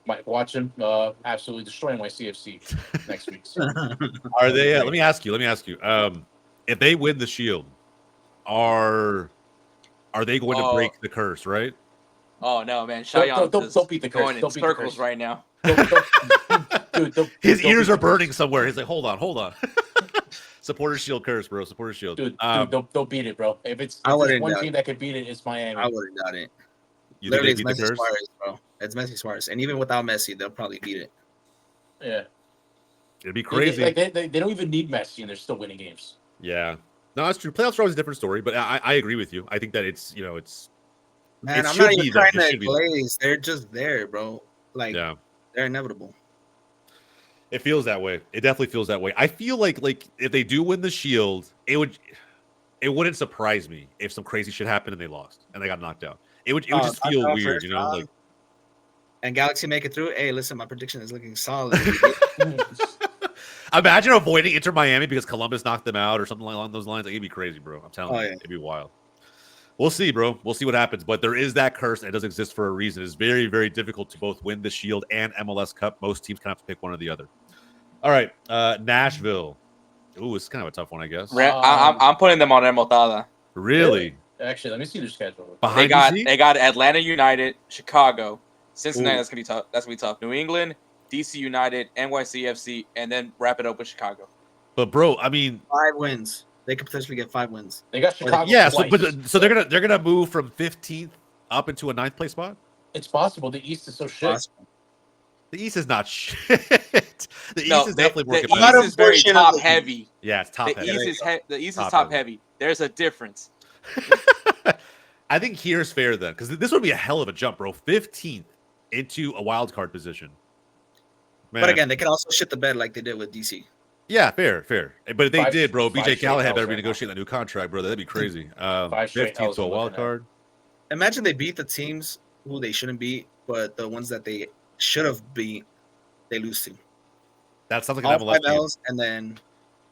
might watch him absolutely destroy NYCFC next week. So. Are they? Let me ask you. If they win the Shield, are they going to break the curse? Right? Oh no, man! Cheyenne don't beat the curse. Going in circles right now. Dude, his ears are burning somewhere. He's like, hold on. Supporters Shield curse, bro. Supporters Shield. Dude, don't beat it, bro. If it's one team that could beat it, it's Miami. I wouldn't doubt it. You think they beat the curse? Suarez, bro. It's Messi Suarez, and even without Messi, they'll probably beat it. Yeah, it'd be crazy. They don't even need Messi, and they're still winning games. Yeah, no, that's true. Playoffs are always a different story, but I agree with you. I think that it's Man, I'm not even trying to glaze. They're just there, bro. Like, they're inevitable. It feels that way. It definitely feels that way. I feel like if they do win the Shield, it wouldn't surprise me if some crazy shit happened and they lost and they got knocked out. It would just feel weird, Like, and Galaxy make it through. Hey, listen, my prediction is looking solid. Imagine avoiding Inter Miami because Columbus knocked them out or something along those lines. Like, it'd be crazy, bro. I'm telling you, it'd be wild. We'll see, bro. We'll see what happens. But there is that curse, and it does exist for a reason. It's very, very difficult to both win the Shield and MLS Cup. Most teams kind of have to pick one or the other. All right, Nashville. Ooh, it's kind of a tough one, I guess. I'm putting them on Remontada. Really? Actually, let me see their schedule. They got Atlanta United, Chicago, Cincinnati. That's gonna be tough. That's gonna be tough. New England, DC United, NYCFC, and then wrap it up with Chicago. But bro, I mean, 5 wins. They could potentially get 5 wins. They got Chicago. Yeah, so they're gonna move from 15th up into a 9th place spot. It's possible. The East is so shit. The East is not shit. The East is definitely more competitive. The East is very top heavy. Yeah, it's top heavy. The East is top heavy. There's a difference. I think here's fair then, because this would be a hell of a jump, bro. 15th into a wild card position. Man. But again, they can also shit the bed like they did with DC. Yeah, fair. But if they did, bro, BJ Callahan better be negotiating a new contract, bro. That'd be crazy. 15th to a wild card. Imagine they beat the teams who they shouldn't beat, but the ones that they should have beat, they lose to. That sounds like an MLS team. And then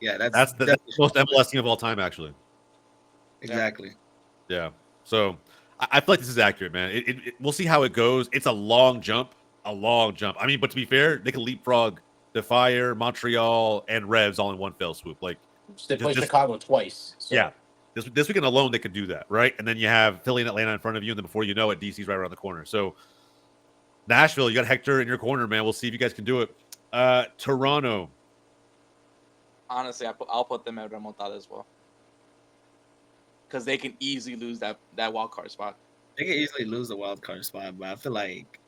Yeah, That's the most MLS team of all time, actually. exactly. Yeah. So I feel like this is accurate, man. We'll see how it goes. It's a long jump. I mean, but to be fair, they can leapfrog the Fire, Montreal, and Revs all in one fell swoop. Like They play Chicago twice. So. Yeah. This weekend alone, they could do that, right? And then you have Philly and Atlanta in front of you, and then before you know it, DC's right around the corner. So Nashville, you got Hector in your corner, man. We'll see if you guys can do it. Toronto. Honestly, I'll put them at remontada as well, because they can easily lose that wild card spot. They can easily lose the wild card spot, but I feel like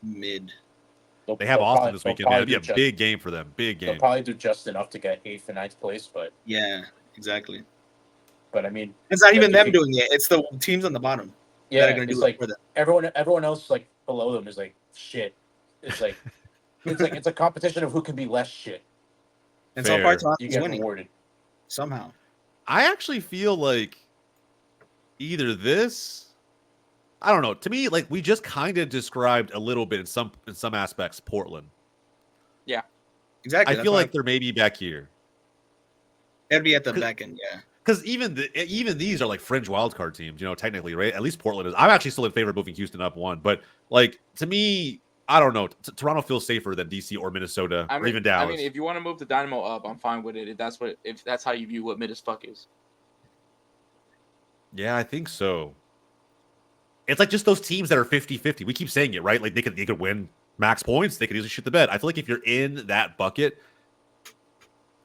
mid. They have Austin this weekend, man. It'd be a big game for them. Big game. They'll probably do just enough to get 8th and 9th place, but yeah, exactly. But I mean, it's not even them doing it; it's the teams on the bottom. Yeah, it's like everyone else like below them is like shit. It's like it's a competition of who can be less shit. And so far, you get rewarded somehow. I actually feel like either this, I don't know. To me, like we just kind of described a little bit in some aspects Portland. Yeah, exactly. I feel like they're maybe back here. It'd be at the back end, yeah. Because even these are like fringe wildcard teams, you know, technically, right? At least Portland is. I'm actually still in favor of moving Houston up one, but like to me, I don't know. Toronto feels safer than DC or Minnesota or even Dallas. I mean, if you want to move the Dynamo up, I'm fine with it. If that's how you view what mid as fuck is. Yeah, I think so. It's like just those teams that are 50-50. We keep saying it, right? Like they could win max points. They could easily shoot the bed. I feel like if you're in that bucket.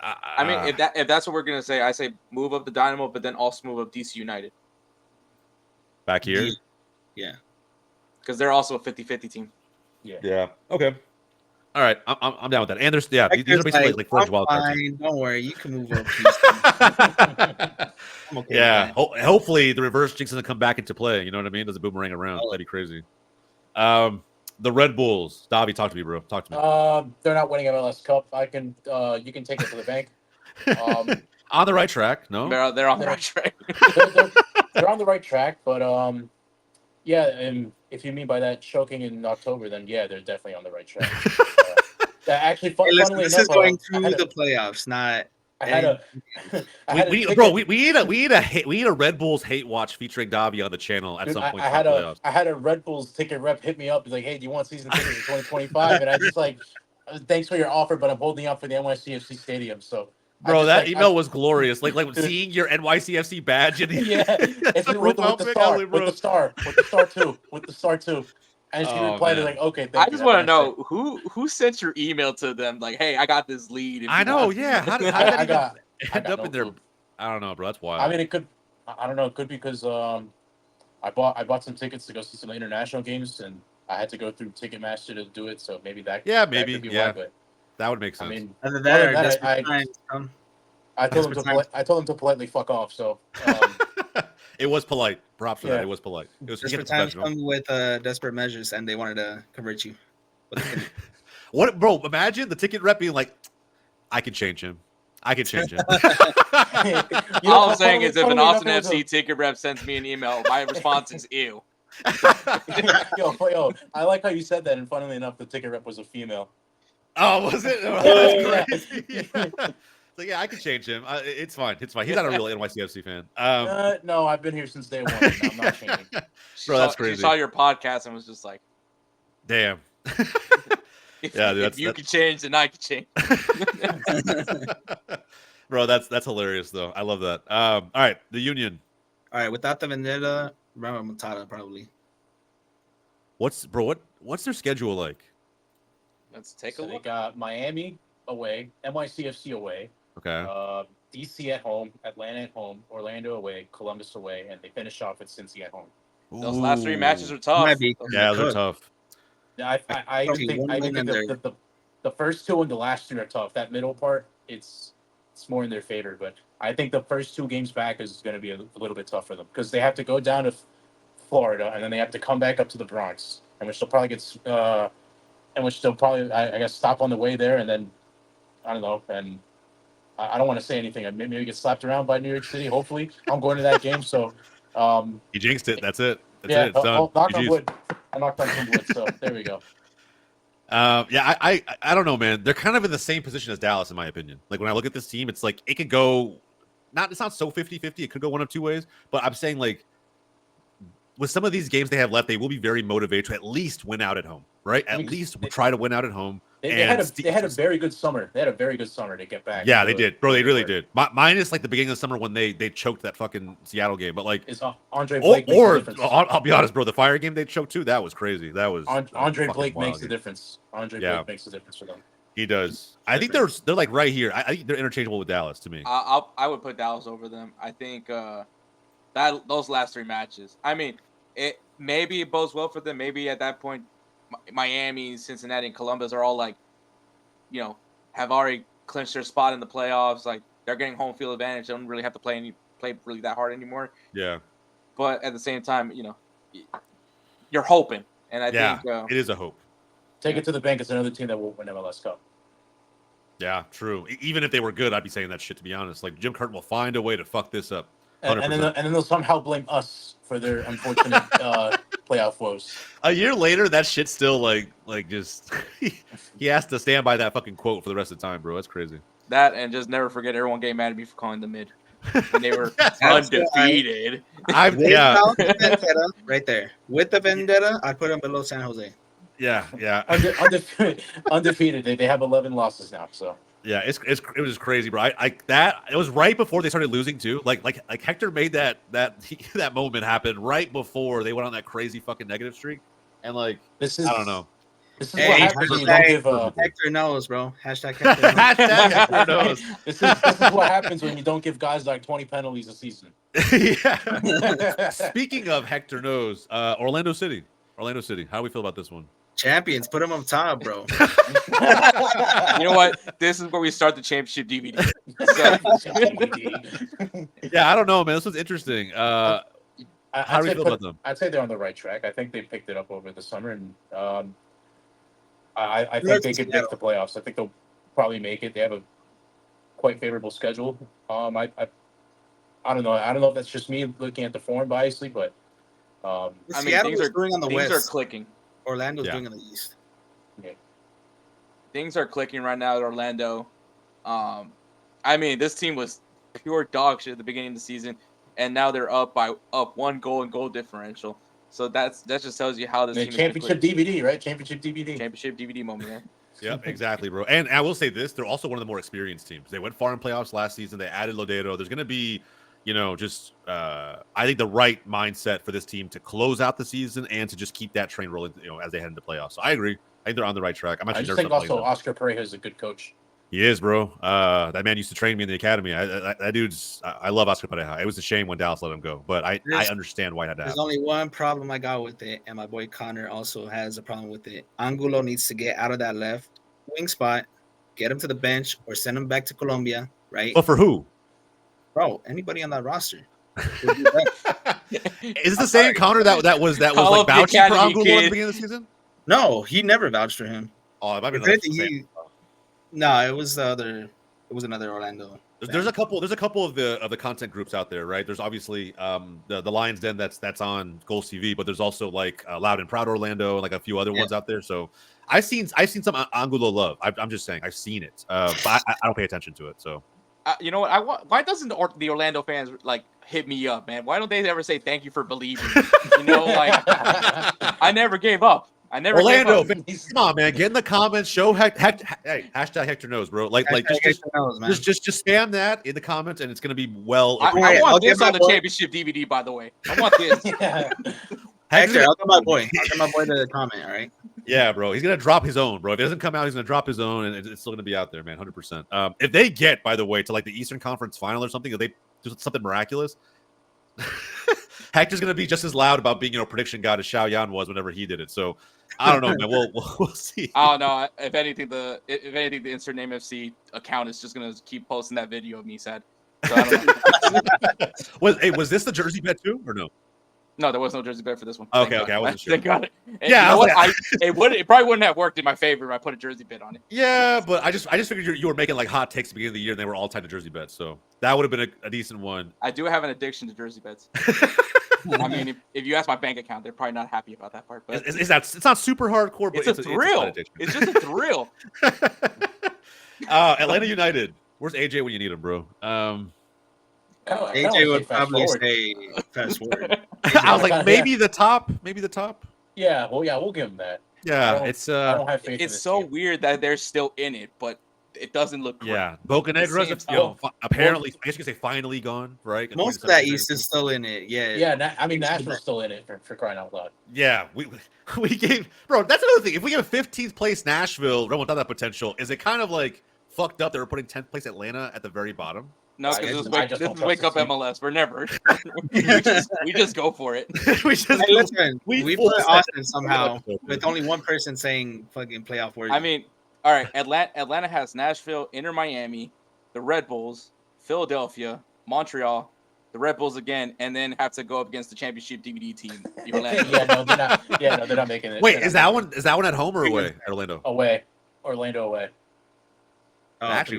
I mean, if that's what we're gonna say, I say move up the Dynamo, but then also move up DC United. Back here? Yeah. Because they're also a 50-50 team. Yeah. Okay. All right. I'm down with that. And these are basically like fringe wild card teams. Don't worry, you can move up. I'm okay. Yeah. Hopefully the reverse jinx doesn't come back into play. You know what I mean? Does a boomerang around? That'd be crazy. The Red Bulls. Davi, talk to me, bro. Talk to me. They're not winning MLS Cup. You can take it to the bank. On the right track. No, they're on the right track. they're on the right track, but yeah. And if you mean by that choking in October, then yeah, they're definitely on the right track. Actually, funnily this enough, is going through the playoffs, not. We need a Red Bulls hate watch featuring Davi on the channel at some point. I had a Red Bulls ticket rep hit me up. He's like, "Hey, do you want season tickets in 2025?" And I just like, "Thanks for your offer, but I'm holding out for the NYCFC stadium." So, bro, that email was glorious. Like seeing your NYCFC badge and it's with the star too. And she replied like, "Okay, thank you." I just want to know who sent your email to them. Like, hey, I got this lead. I know, yeah. How did that even end up in there? I don't know, bro. That's wild. I mean, it could. I don't know. It could be because I bought some tickets to go see some international games, and I had to go through Ticketmaster to do it. So maybe that. Yeah, maybe. That could be yeah, why, but that would make sense. I mean, other than that, I told him to politely fuck off. So. It was polite. Props for that. It was polite. It was desperate times come with desperate measures, and they wanted to convert you. What, bro? Imagine the ticket rep being like, "I can change him. I can change him." All I'm saying is, if an Austin FC ticket rep sends me an email, my response is ew. Yo, I like how you said that, and funnily enough, the ticket rep was a female. Oh, was it? Oh, that's crazy. So yeah, I can change him. It's fine. It's fine. He's not a real NYCFC fan. No, I've been here since day one. And I'm not changing. Bro, that's crazy. She saw your podcast and was just like, "Damn." Yeah, dude, if you can change, then I can change. Bro, that's hilarious though. I love that. All right, the Union. All right, without the Vendetta, Remontada probably. What's their schedule like? Let's take a look. They got Miami away, NYCFC away. Okay. DC at home, Atlanta at home, Orlando away, Columbus away, and they finish off at Cincy at home. Those last three matches are tough. Yeah, they're tough. I think the first two and the last two are tough. That middle part, it's more in their favor. But I think the first two games back is going to be a little bit tough for them because they have to go down to Florida and then they have to come back up to the Bronx, and which they'll probably I guess stop on the way there, and then I don't know, and I don't want to say anything. Maybe get slapped around by New York City. Hopefully, I'm going to that game. So you jinxed it. That's it. It's done. Knock on wood. I knocked on some wood. So there we go. I don't know, man. They're kind of in the same position as Dallas, in my opinion. Like when I look at this team, it's like it could go it's not so 50-50. It could go one of two ways. But I'm saying like with some of these games they have left, they will be very motivated to at least win out at home, right? At least try to win out at home. They had a very good summer. They had a very good summer to get back. Yeah, they did, bro. They really did. Minus like the beginning of the summer when they choked that fucking Seattle game. But like, is Andre Blake I'll be honest, bro. The Fire game they choked too. That was crazy. That was Andre Blake makes the difference. Blake makes the difference for them. He does. I think they're like right here. I think they're interchangeable with Dallas to me. I would put Dallas over them. I think that those last 3 matches. I mean, maybe it bodes well for them. Maybe at that point, Miami, Cincinnati, and Columbus are all like, have already clinched their spot in the playoffs. Like they're getting home field advantage. They don't really have to play really that hard anymore. Yeah. But at the same time, you're hoping, and I think it is a hope. Take it to the bank. It's another team that will win MLS Cup. Yeah, true. Even if they were good, I'd be saying that shit, to be honest. Like Jim Curtin will find a way to fuck this up. And then they'll somehow blame us for their unfortunate playoff woes. A year later, that shit's still like just he has to stand by that fucking quote for the rest of the time, bro. That's crazy. That and just never forget everyone getting mad at me for calling them mid when they were undefeated. Vendetta, right there with the vendetta, I'd put them below San Jose. Yeah. Undefeated. They have 11 losses now. So yeah, it was crazy, bro. It was right before they started losing too. Like Hector made that moment happen right before they went on that crazy fucking negative streak, and like I don't know. This is what happens when you don't give Hector knows, bro. Hashtag Hector knows. Hashtag Hector knows. This is what happens when you don't give guys like 20 penalties a season. Yeah. Speaking of Hector knows, Orlando City. How do we feel about this one? Champions, put them up top, bro. You know what? This is where we start the championship DVD. Yeah, I don't know, man. This was interesting. How do we feel about them? I'd say they're on the right track. I think they picked it up over the summer, and I think they could make the playoffs. I think they'll probably make it. They have a quite favorable schedule. I don't know. I don't know if that's just me looking at the form biasly, but I mean, things are clicking. Orlando's doing in the East. Yeah. Things are clicking right now at Orlando. I mean, this team was pure dog shit at the beginning of the season, and now they're up 1 goal in goal differential. So that just tells you how this team championship DVD, right? Championship DVD moment, yeah. Yep, exactly, bro. And I will say this: they're also one of the more experienced teams. They went far in playoffs last season. They added Lodeiro. There's going to be, I think the right mindset for this team to close out the season and to just keep that train rolling, as they head into playoffs. So I agree. I think they're on the right track. I just think also Oscar Pereira is a good coach. He is, bro. That man used to train me in the academy. That dude's. I love Oscar Pareja. It was a shame when Dallas let him go, but I understand why it had to happen. There's only one problem I got with it, and my boy Connor also has a problem with it. Angulo needs to get out of that left wing spot, get him to the bench, or send him back to Colombia, right? But for who? Bro, anybody on that roster. Is it the same Connor that was like vouching for Angulo at the beginning of the season? No, he never vouched for him. Oh, it might be No, it was the other. It was another Orlando. There's a couple of the content groups out there, right? There's obviously the Lions Den that's on Goals TV, but there's also like Loud and Proud Orlando and like a few other ones out there. So I've seen some Angulo love. I'm just saying I've seen it, but I don't pay attention to it. So you know what? Why doesn't the Orlando fans like hit me up, man? Why don't they ever say thank you for believing? Like I never gave up. I never. Orlando, come on, man! Get in the comments. Show hey, hashtag Hector knows, bro. Just spam that in the comments, and it's gonna be well. I want this on the championship DVD, by the way. I want this. Hector, I'll get my boy. To comment. All right. Yeah, bro. He's gonna drop his own, bro. If it doesn't come out, he's gonna drop his own, and it's still gonna be out there, man. 100%. If they get, by the way, to like the Eastern Conference Final or something, if they do something miraculous. Hector's gonna be just as loud about being, prediction god as Xiao Yan was whenever he did it. So I don't know, man. We'll see. Oh no! If anything, the Insert Name FC account is just gonna keep posting that video of me sad. So I don't know. Was this the jersey bet too, or no? No, there was no jersey bet for this one. Okay, I wasn't sure. Thank God. And yeah, it probably wouldn't have worked in my favor if I put a jersey bet on it. Yeah, but I just figured you were making like hot takes at the beginning of the year, and they were all tied to jersey bets. So that would have been a decent one. I do have an addiction to jersey bets. I mean, if you ask my bank account, they're probably not happy about that part. But It's not super hardcore, but it's a thrill. It's just a thrill. Atlanta United. Where's AJ when you need him, bro? AJ would probably say fast forward. I was like, maybe the top. Yeah, well, yeah, we'll give him that. Yeah, I don't have faith in It's this so team. weird that they're still in it, but it doesn't look great. yeah. Bocanegra's, apparently, I guess you could say finally gone, right? Most of that East is still in it. Yeah. Yeah, I mean, Nashville's still in it for crying out loud. Yeah, we gave, bro. That's another thing. If we give 15th place Nashville, without that potential, is it kind of like fucked up that we're putting 10th place Atlanta at the very bottom? No, because this is wake up this team. MLS. We're never. we just go for it. we put Austin somehow with only one person saying fucking playoff worthy. I mean, all right. Atlanta has Nashville, Inter Miami, the Red Bulls, Philadelphia, Montreal, the Red Bulls again, and then have to go up against the championship DVD team. They're not making it. Wait, is that one at home or away? Orlando. Away. Orlando away. That actually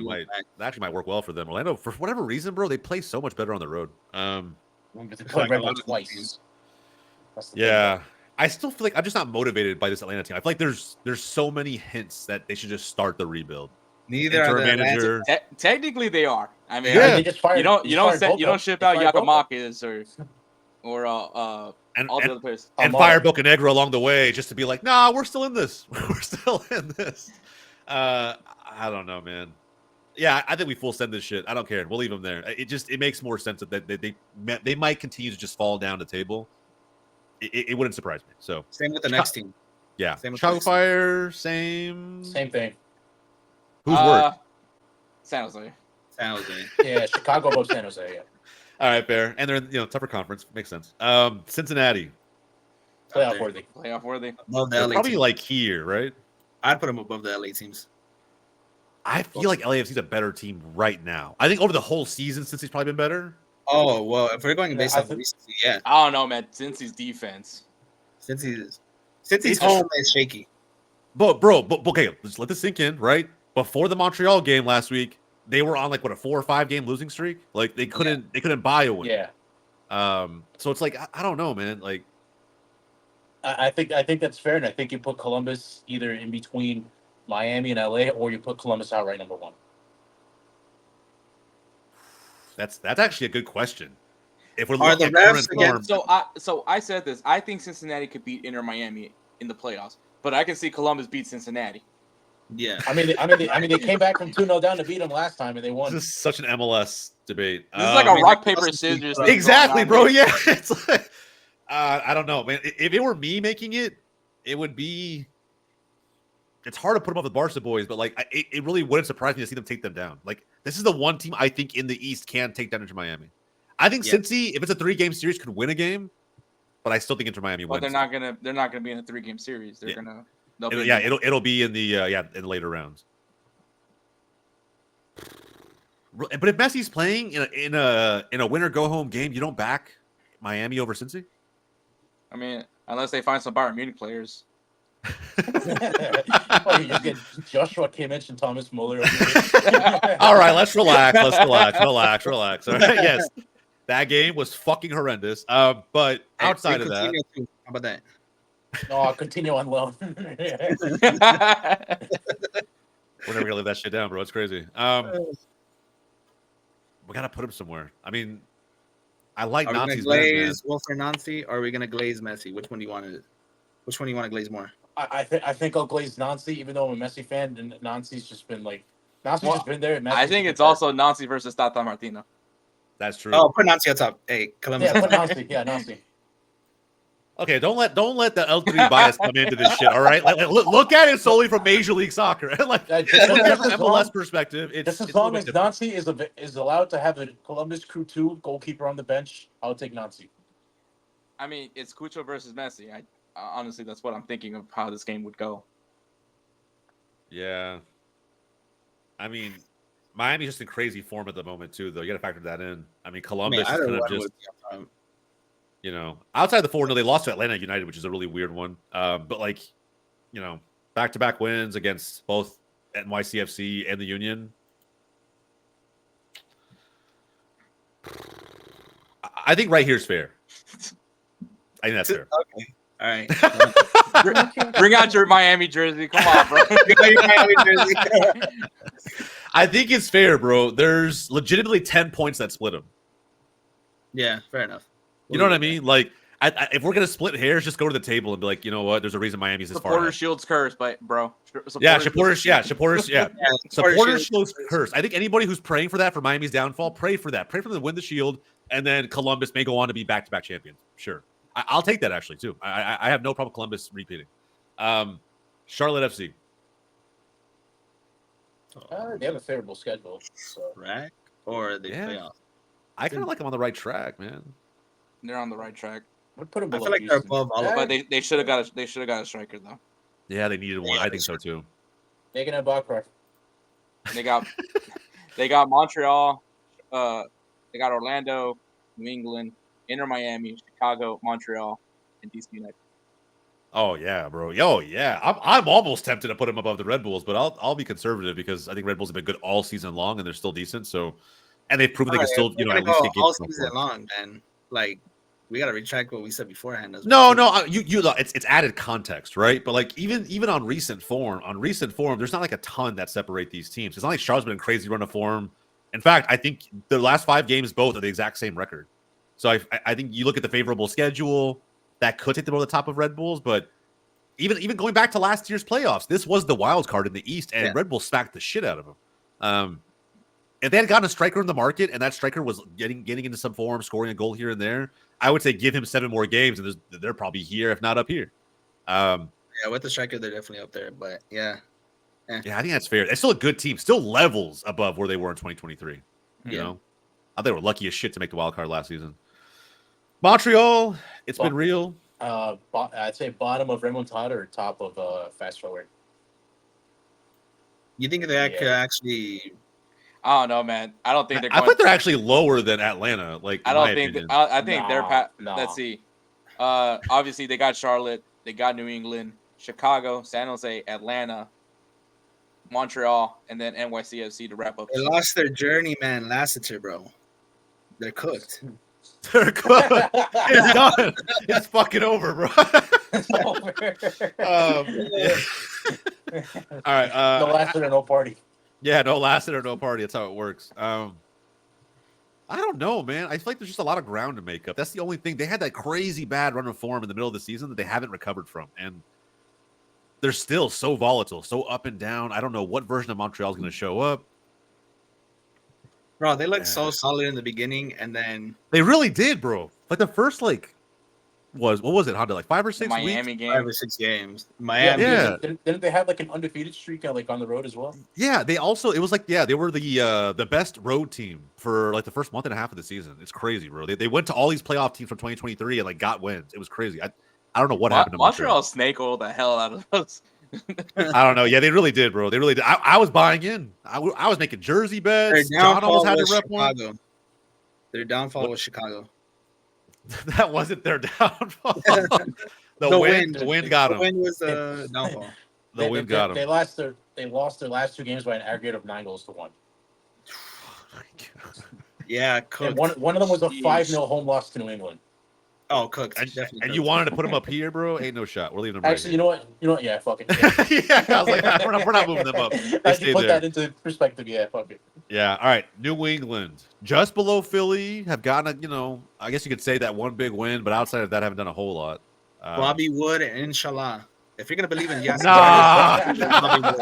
might work well for them. Orlando, for whatever reason, bro, they play so much better on the road. They played Red Bull twice. Yeah. I still feel like I'm just not motivated by this Atlanta team. I feel like there's so many hints that they should just start the rebuild. Neither are the manager. Technically, they are. I mean, they just fired, you don't ship out Giacomakis or all the other players and fire Bocanegra along the way just to be like, nah, we're still in this. We're still in this. I don't know, man. Yeah, I think we full send this shit. I don't care. We'll leave them there. It makes more sense that they might continue to just fall down the table. It wouldn't surprise me. So same with the next team. Yeah, Chicago Fire, same thing. Who's worse? San Jose. Yeah, Chicago above San Jose. Yeah. All right, fair. And they're in tougher conference. Makes sense. Cincinnati. Playoff worthy. Above the LA probably team. like here, right? I'd put them above the LA teams. I feel like LAFC's a better team right now. I think over the whole season, since he's probably been better. Oh, well, if we're going based on recency, yeah. I don't know, man. Cincy's defense. Cincy's home is shaky. But okay, let's let this sink in, right? Before the Montreal game last week, they were on like a 4 or 5 game losing streak. Like they couldn't buy a win. Yeah. So it's like I don't know, man. Like I think that's fair, and I think you put Columbus either in between Miami and LA, or you put Columbus outright number 1. That's actually a good question. If we're looking at current form, so I said this. I think Cincinnati could beat Inter Miami in the playoffs, but I can see Columbus beat Cincinnati. Yeah, I mean, they came back from 2-0 down to beat them last time, and they won. This is such an MLS debate. This is like a rock paper scissors. Exactly, bro. Yeah, it's like I don't know, man. If it were me making it, it would be. It's hard to put them up with Barca boys, but like it really wouldn't surprise me to see them take them down. Like this is the one team I think in the East can take down Inter Miami. I think Cincy, if it's a 3-game series, could win a game, but I still think Inter Miami wins. But they're not gonna be in a 3-game series. They're gonna. It'll be in the in later rounds. But if Messi's playing in a winner go home game, you don't back Miami over Cincy. I mean, unless they find some Bayern Munich players. You just get Joshua Kimmich and Thomas Muller. All right, let's relax. Relax. All right, yes, that game was fucking horrendous. But outside of that, how about that? No, I'll continue on loan. We're never gonna live that shit down, bro. It's crazy. We gotta put him somewhere. I mean, I like Are we Nancy's gonna glaze Wilfred Nancy, or are we gonna glaze Messi? Which one do you want to glaze more? I think I'll glaze Nancy, even though I'm a Messi fan, and Nancy's just been just been there. I think it's also Nancy versus Tata Martino. That's true. Oh, put Nancy on top. Hey, Columbus. Yeah, put Nancy. Yeah, Nancy. Okay, don't let the L3 bias come into this shit. All right, look at it solely from Major League Soccer. Like from MLS perspective, it's as long as Nancy is allowed to have a Columbus Crew 2 goalkeeper on the bench, I'll take Nancy. I mean, it's Cucho versus Messi. Honestly, that's what I'm thinking of how this game would go. Yeah, I mean, Miami's just in crazy form at the moment too, though. You got to factor that in. I mean, Columbus is kind of just. Outside the 4-0, they lost to Atlanta United, which is a really weird one. But back-to-back wins against both NYCFC and the Union. I think right here is fair. I think that's fair. Okay. All right. Bring out your Miami jersey. Come on, bro. I think it's fair, bro. There's legitimately 10 points that split them. Yeah, fair enough. You know what I mean? Like, if we're gonna split hairs, just go to the table and be like, you know what? There's a reason Miami's this far. Supporter Shield's cursed, bro. Supporters Shield's Shield. cursed. I think anybody who's praying for that for Miami's downfall, pray for that. Pray for them to win the Shield, and then Columbus may go on to be back-to-back champions. Sure, I'll take that actually too. I have no problem Columbus repeating. Charlotte FC. They have a favorable schedule. So. Right? Or they play off. I kind of like them on the right track, man. They're on the right track. Would put them I feel like they're above all of But they should have got a striker though. Yeah, they needed one. I think so too. Making a Bachar. They got Montreal, they got Orlando, New England, Inter Miami, Chicago, Montreal, and DC United. Oh yeah, bro. Oh yeah. I'm almost tempted to put them above the Red Bulls, but I'll be conservative because I think Red Bulls have been good all season long and they're still decent. So, and they've proven they can still, at least get all season long, man. Like, we gotta retract what we said beforehand. No, it's added context, right? But like even on recent form, there's not like a ton that separate these teams. It's not like Charlotte's been a crazy run of form. In fact, I think the last 5 games both are the exact same record. So I think you look at the favorable schedule that could take them over the top of Red Bulls, but even going back to last year's playoffs, this was the wild card in the East, and Red Bull smacked the shit out of them. If they had gotten a striker in the market and that striker was getting into some form, scoring a goal here and there, I would say give him 7 more games, and they're probably here, if not up here. Yeah, with the striker, they're definitely up there. But yeah, yeah, I think that's fair. It's still a good team, still levels above where they were in 2023. You know, I think they were lucky as shit to make the wild card last season. Montreal, it's been real. I'd say bottom of remontada or top of fast forward. You think they could actually? I don't know, man. I don't think they're. I think they're actually lower than Atlanta. Like, I don't think. I think they're. Let's see. Obviously, they got Charlotte. They got New England, Chicago, San Jose, Atlanta, Montreal, and then NYCFC to wrap up. They lost their journey, man. Last year, bro. They're cooked. They're cooked. It's done. It's fucking over, bro. All right. No lasted or no party. Yeah, no lasted or no party. That's how it works. I don't know, man. I feel like there's just a lot of ground to make up. That's the only thing. They had that crazy bad run of form in the middle of the season that they haven't recovered from. And they're still so volatile, so up and down. I don't know what version of Montreal is going to show up. Bro, they looked so solid in the beginning, and then... They really did, bro. Like, the first, what was it, Honda? Like 5 or 6 Miami weeks? game. 5 or 6 games. Miami. Yeah. Didn't they have, like, an undefeated streak, like, on the road as well? Yeah, they also... It was like, they were the best road team for, like, the first month and a half of the season. It's crazy, bro. They went to all these playoff teams from 2023 and, like, got wins. It was crazy. I don't know what happened to Montreal. Snake oil the hell out of us. I don't know. Yeah, they really did, bro. They really did. I was buying in. I was making jersey bets. John almost had to rep one. Their downfall was Chicago. That wasn't their downfall. The wind got them. The wind was the downfall. The wind got them. They lost their last 2 games by an aggregate of 9 goals to 1. Yeah, cooked. And one of them was a 5-0 home loss to New England. Oh, cooked. And you wanted to put them up here, bro? Ain't no shot. We're leaving them. Actually, right you know what? Yeah, fuck it. Yeah, I was like, we're not moving them up. I should put that into perspective. Yeah, fuck it. Yeah. All right. New England, just below Philly, have gotten I guess you could say that one big win, but outside of that, haven't done a whole lot. Bobby Wood and Inshallah. If you're gonna believe in yes, nah. Bobby Wood,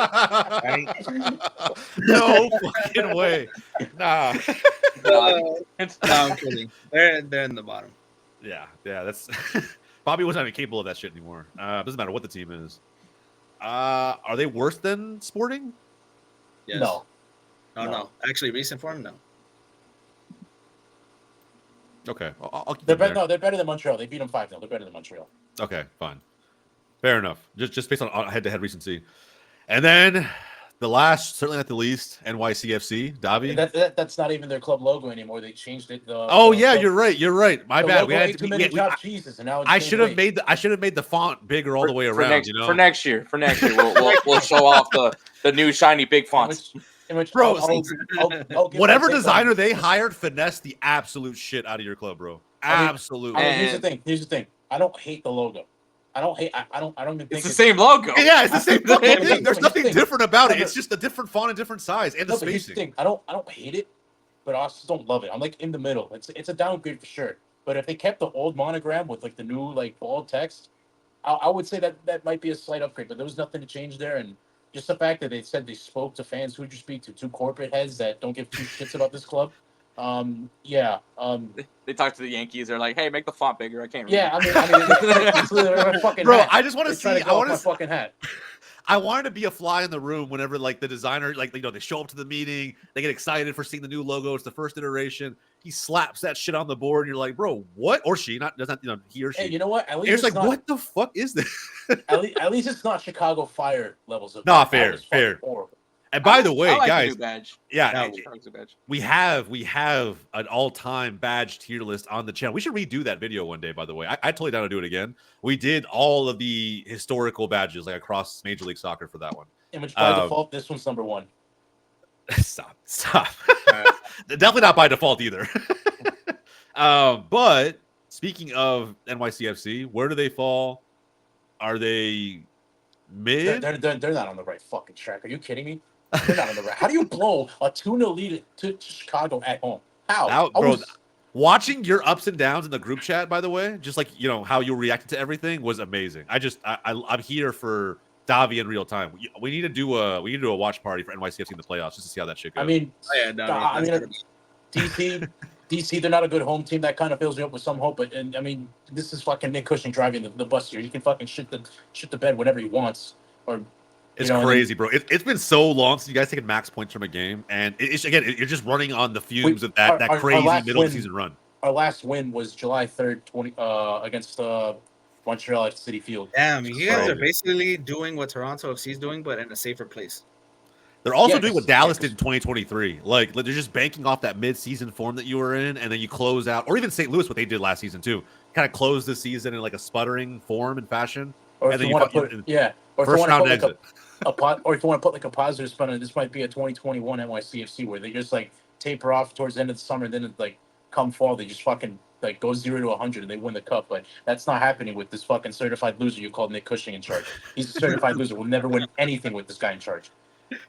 right? No fucking way. Nah. No, I'm kidding. They're in the bottom. Yeah, that's Bobby wasn't even capable of that shit anymore. Doesn't matter what the team is. Are they worse than Sporting? Yes. No. Actually, recent form, no. Okay, I'll keep they're better than Montreal. They beat them 5-0. They're better than Montreal. Okay, fine, fair enough. Just based on head-to-head recency, and then the last, certainly not the least, NYCFC, Davi. That's not even their club logo anymore. They changed it. You're right. My bad. We had Jesus, and now I should have made the font bigger all the way around. For next year, we'll show off the new shiny big fonts. Bro, whatever designer they hired finessed the absolute shit out of your club, bro. Absolutely. Here's the thing. I don't hate the logo. I don't even think It's the same logo. Yeah, it's the same fucking But thing. There's you nothing think- different about it. no, It's just a different font and different size and the No, but here's the spacing. thing. I don't hate it, but I also don't love it. I'm like in the middle. It's a downgrade for sure. But if they kept the old monogram with like the new like bold text, I would say that might be a slight upgrade. But there was nothing to change there, and just the fact that they said they spoke to fans. Who'd you speak to? Two corporate heads that don't give two shits about this club. Yeah. They talk to the Yankees. They're like, "Hey, make the font bigger." I can't read. Yeah. it. I mean, it's literally my fucking Bro, hat. I just want They to try see. go off my fucking hat. I wanted to be a fly in the room whenever like the designer, like they show up to the meeting, they get excited for seeing the new logo. It's the first iteration. He slaps that shit on the board, and you're like, bro, what? Or she, not he or she. Hey, you know what? At And least it's like, not, what the fuck is this? at least it's not Chicago Fire levels of. Nah, that fair, was fucking fair. horrible. And by the way, I like guys, the new badge. yeah, I like Chicago's new badge. we have an all-time badge tier list on the channel. We should redo that video one day, by the way. I totally down to do it again. We did all of the historical badges like across Major League Soccer for that one. In which by default, this one's number one. Stop. Definitely not by default either. But speaking of NYCFC, where do they fall? Are they mid? They're not on the right fucking track. Are you kidding me? They're not on the right. How do you blow a 2-0 lead to Chicago at home? How? Bro, watching your ups and downs in the group chat, by the way, just like how you reacted to everything was amazing. I'm here for Davi in real time. We need to do a watch party for NYCFC in the playoffs just to see how that shit goes. I mean, Davi, DC, they're not a good home team. That kind of fills you up with some hope. But I mean, this is fucking Nick Cushing driving the bus here. He can fucking shit the bed whenever he wants. Or it's crazy, bro. It's been so long since you guys taken max points from a game, and you're just running on the fumes of that crazy middle of the season run. Our last win was July 3rd, against Montreal at City Field. Damn, you guys are basically doing what Toronto FC is doing, but in a safer place. They're also doing what Dallas did in 2023. Like they're just banking off that mid-season form that you were in, and then you close out, or even St. Louis, what they did last season too. Kind of close the season in like a sputtering form and fashion. Or and if you want to put, or first round exit. Or if you want to put like a positive spin on it, this might be a 2021 NYCFC where they just like taper off towards the end of the summer, and then like come fall, they just fucking like go 0 to 100 and they win the cup. But that's not happening with this fucking certified loser you called Nick Cushing in charge. He's a certified loser. We'll never win anything with this guy in charge.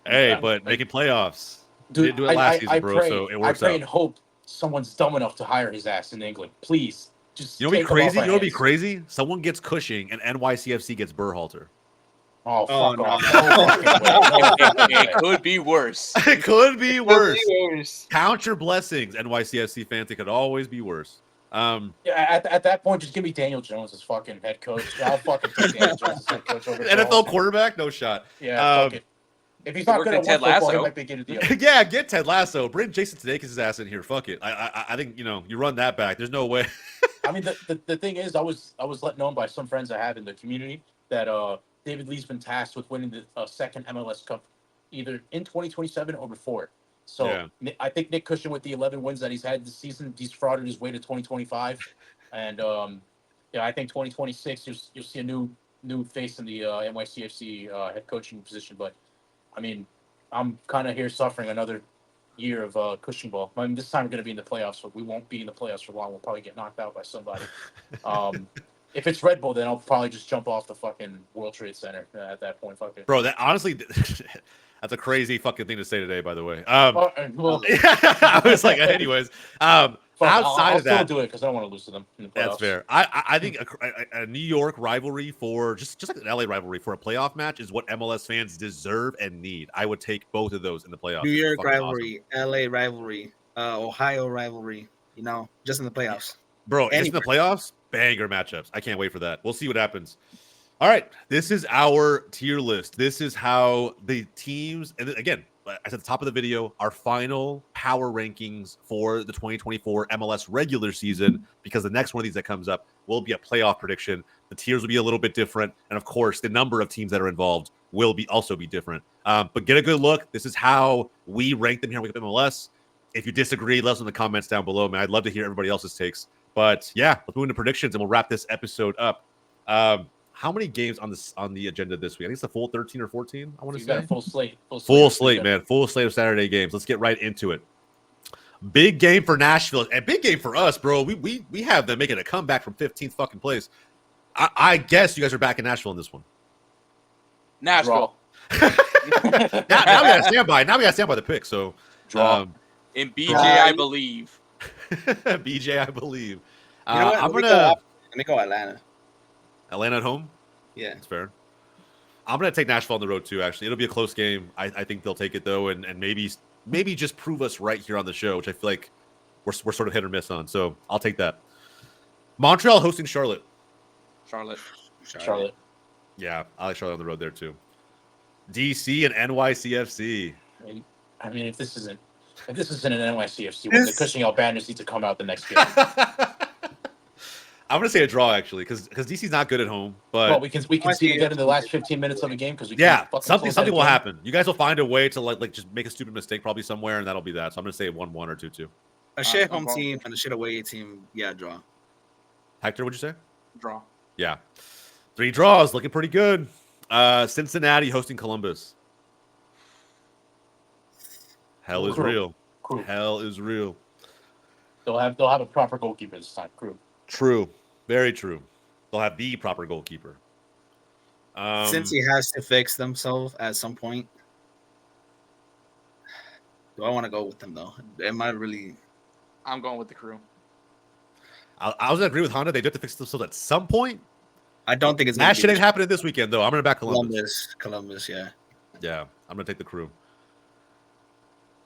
Hey, but making playoffs. Dude, didn't do it last season, bro. Pray, so it works I pray out. and hope someone's dumb enough to hire his ass in England. Please, just You know what'd be take him off crazy? our You know what'd be hands. crazy? Someone gets Cushing and NYCFC gets Berhalter. Oh, fuck no. off. No fucking way. It could be worse. It could be worse. Count your blessings, NYCFC fans. It could always be worse. Yeah, at that point, just give me Daniel Jones as fucking head coach. I'll fucking take Daniel Jones as head coach over NFL quarterback, no shot. Yeah, fuck it. If he's not good at one Ted football, he Lasso. might be good at the other. Yeah, get Ted Lasso. Bring Jason Sudeikis' ass in here. Fuck it. I think you run that back. There's no way. I mean, the thing is, I was let known by some friends I have in the community that David Lee's been tasked with winning the second MLS Cup, either in 2027 or before. So yeah. I think Nick Cushing, with the 11 wins that he's had this season, he's frauded his way to 2025, and I think 2026 you'll see a new face in the NYCFC head coaching position. But I mean, I'm kind of here suffering another year of Cushing ball. I mean, this time we're going to be in the playoffs, but we won't be in the playoffs for long. We'll probably get knocked out by somebody. If it's Red Bull, then I'll probably just jump off the fucking World Trade Center at that point. Fuck it. Bro, that honestly, that's a crazy fucking thing to say today, by the way. Well, I was like, anyways, outside I'll of that, still do it because I don't want to lose to them in the playoffs. that's fair. I think a New York rivalry for just like an LA rivalry for a playoff match is what MLS fans deserve and need. I would take both of those in the playoffs. New York Fucking rivalry, awesome. LA rivalry, Ohio rivalry. Just in the playoffs. Bro, just in the playoffs, banger matchups. I can't wait for that. We'll see what happens. All right, this is our tier list. This is how the teams, and again, as at the top of the video, our final power rankings for the 2024 MLS regular season, because the next one of these that comes up will be a playoff prediction. The tiers will be a little bit different, and of course, the number of teams that are involved will also be different. But get a good look. This is how we rank them here with MLS. If you disagree, let us know in the comments down below, man. I'd love to hear everybody else's takes. But yeah, let's move into predictions, and we'll wrap this episode up. How many games on the agenda this week? I think it's the full 13 or 14. I want to say got a full slate. Full slate, man. Full slate of Saturday games. Let's get right into it. Big game for Nashville, and big game for us, bro. We have them making a comeback from 15th fucking place. I guess you guys are back in Nashville in this one. Nashville. now we gotta stand by. Now we gotta stand by the pick. So Draw. In BJ, Draw. I believe. BJ, I believe. You know what? I'm Let me go Atlanta. Atlanta at home. Yeah. That's fair. I'm gonna take Nashville on the road too. Actually, it'll be a close game. I think they'll take it though, and maybe just prove us right here on the show, which I feel like we're sort of hit or miss on. So I'll take that. Montreal hosting Charlotte. Charlotte. Yeah, I like Charlotte on the road there too. DC and NYCFC. I mean, if this isn't an NYCFC, well, the Cushing Albanians need to come out the next game. I'm gonna say a draw actually, because DC's not good at home. But well, we can see again in the last 15 minutes of a game because something will happen. You guys will find a way to like just make a stupid mistake probably somewhere, and that'll be that. So I'm gonna say 1-1 or 2-2. A shit home team and a shit away team. Yeah, draw. Hector, what'd you say? Draw. Yeah, 3 draws, looking pretty good. Cincinnati hosting Columbus. Hell is real. Crew. Hell is real. They'll have a proper goalkeeper this time. Crew. True. Very true. They'll have the proper goalkeeper. Since he has to fix themselves at some point, do I want to go with them though? Am I really? I'm going with the Crew. I was gonna agree with Honda. They do have to fix themselves at some point. I don't think it's that shit ain't happening this weekend though. I'm gonna back Columbus. Columbus, yeah. Yeah, I'm gonna take the Crew.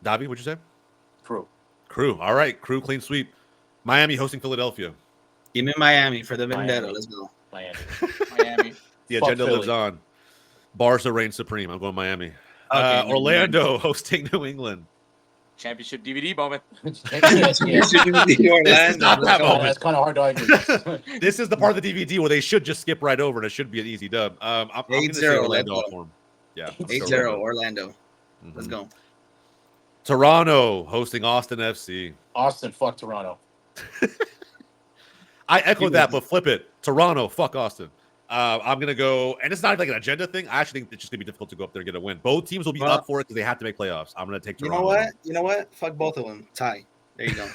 Davi, what'd you say? Crew. All right, Crew clean sweep. Miami hosting Philadelphia. Give me Miami for the vendetta. Let's go. Miami. The agenda lives on. Barca reigns supreme. I'm going Miami. Okay, Orlando hosting New England. Championship DVD moment. This is not that moment. That's kind of hard to argue. This is the part of the DVD where they should just skip right over, and it should be an easy dub. I'm going to say Orlando for him. Yeah, 8-0 Orlando. Mm-hmm. Let's go. Toronto hosting Austin FC. Austin, fuck Toronto. I echo that, but flip it. Toronto, fuck Austin. I'm going to go, and it's not like an agenda thing. I actually think it's just going to be difficult to go up there and get a win. Both teams will be up for it because they have to make playoffs. I'm going to take Toronto. You know what? Fuck both of them. Tie. There you go.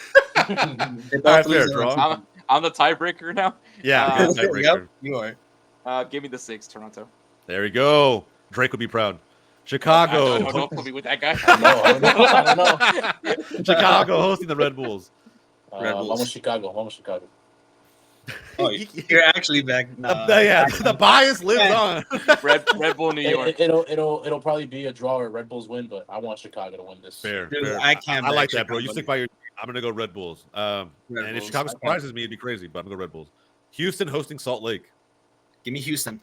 Fair, draw. I'm the tiebreaker now. Yeah, tiebreaker. Yep, you are. Give me the 6, Toronto. There we go. Drake will be proud. Chicago. I don't know if we'll be with that guy. I don't know. Chicago hosting the Red Bulls. Red Bulls. Almost Chicago. Oh, you're actually back. The bias lives on. Red Bull, New York. It'll probably be a draw or Red Bulls win, but I want Chicago to win this. Fair. I can't. I like that, bro. You stick by your. I'm gonna go Red Bulls. If Chicago surprises me, it'd be crazy, but I'm gonna go Red Bulls. Houston hosting Salt Lake. Give me Houston.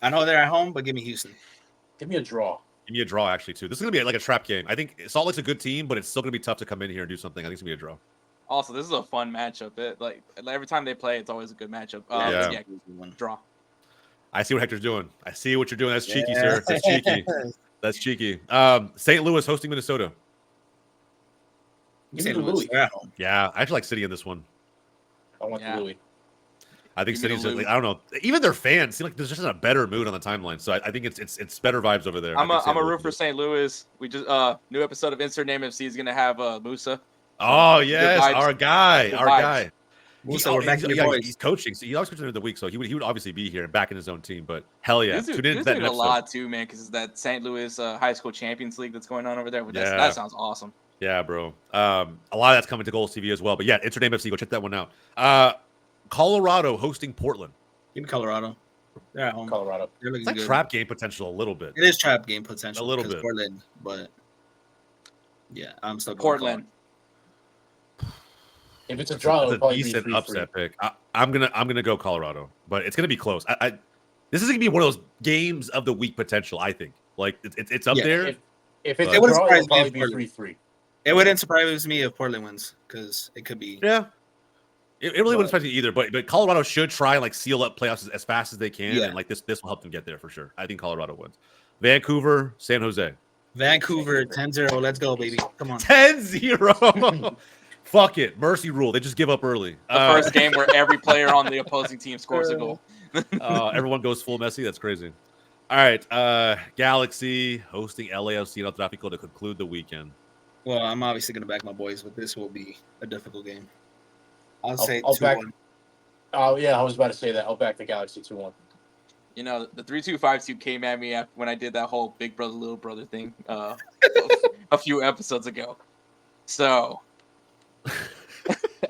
I know they're at home, but give me Houston. Give me a draw. Give me a draw, actually, too. This is gonna be like a trap game. I think Salt Lake's a good team, but it's still gonna be tough to come in here and do something. I think it's gonna be a draw. Also, this is a fun matchup. Like every time they play, it's always a good matchup. Draw. I see what Hector's doing. I see what you're doing. That's cheeky, sir. That's cheeky. That's cheeky. St. Louis hosting Minnesota. St. Louis. Yeah, I actually like City in this one. I want the Louis. I think City's. I don't know. Even their fans seem like there's just in a better mood on the timeline. So I think it's better vibes over there. I'm a root for St. Louis. We just new episode of Insert Name FC is gonna have Musa. Oh yes, our guy. Musa, we're back to your boys. He's coaching. So he always coaches in the week, so he would obviously be here and back in his own team. But hell yeah, tune in to that a lot too, man. Because it's that St. Louis High School Champions League that's going on over there. That sounds awesome. Yeah, bro. A lot of that's coming to Goals TV as well. But yeah, Insert Name FC. Go check that one out. Colorado hosting Portland. Give me Colorado. They're at home. Colorado. It's like trap game potential a little bit. It is trap game potential. A little bit. Portland, but yeah, I'm still Portland. If it's a draw, it's a decent upset pick. I'm gonna go Colorado, but it's gonna be close. This is gonna be one of those games of the week potential. I think like it's up there. If it's a draw, it'll probably be 3-3. It wouldn't surprise me if Portland wins because it could be. Yeah. It really wouldn't surprise me either, but Colorado should try and like seal up playoffs as fast as they can, and like this will help them get there for sure. I think Colorado wins. Vancouver, San Jose. Vancouver 10-0. Let's go, baby. Come on. 10-0. Fuck it. Mercy rule. They just give up early. The first game where every player on the opposing team scores a goal. Everyone goes full Messi. That's crazy. All right. Galaxy hosting LAFC and El Tráfico to conclude the weekend. Well, I'm obviously going to back my boys, but this will be a difficult game. I'll say 2-1. Oh yeah, I was about to say that. I'll back the Galaxy 2-1. You know, the 3-2-5-2 came at me when I did that whole big brother little brother thing a few episodes ago. So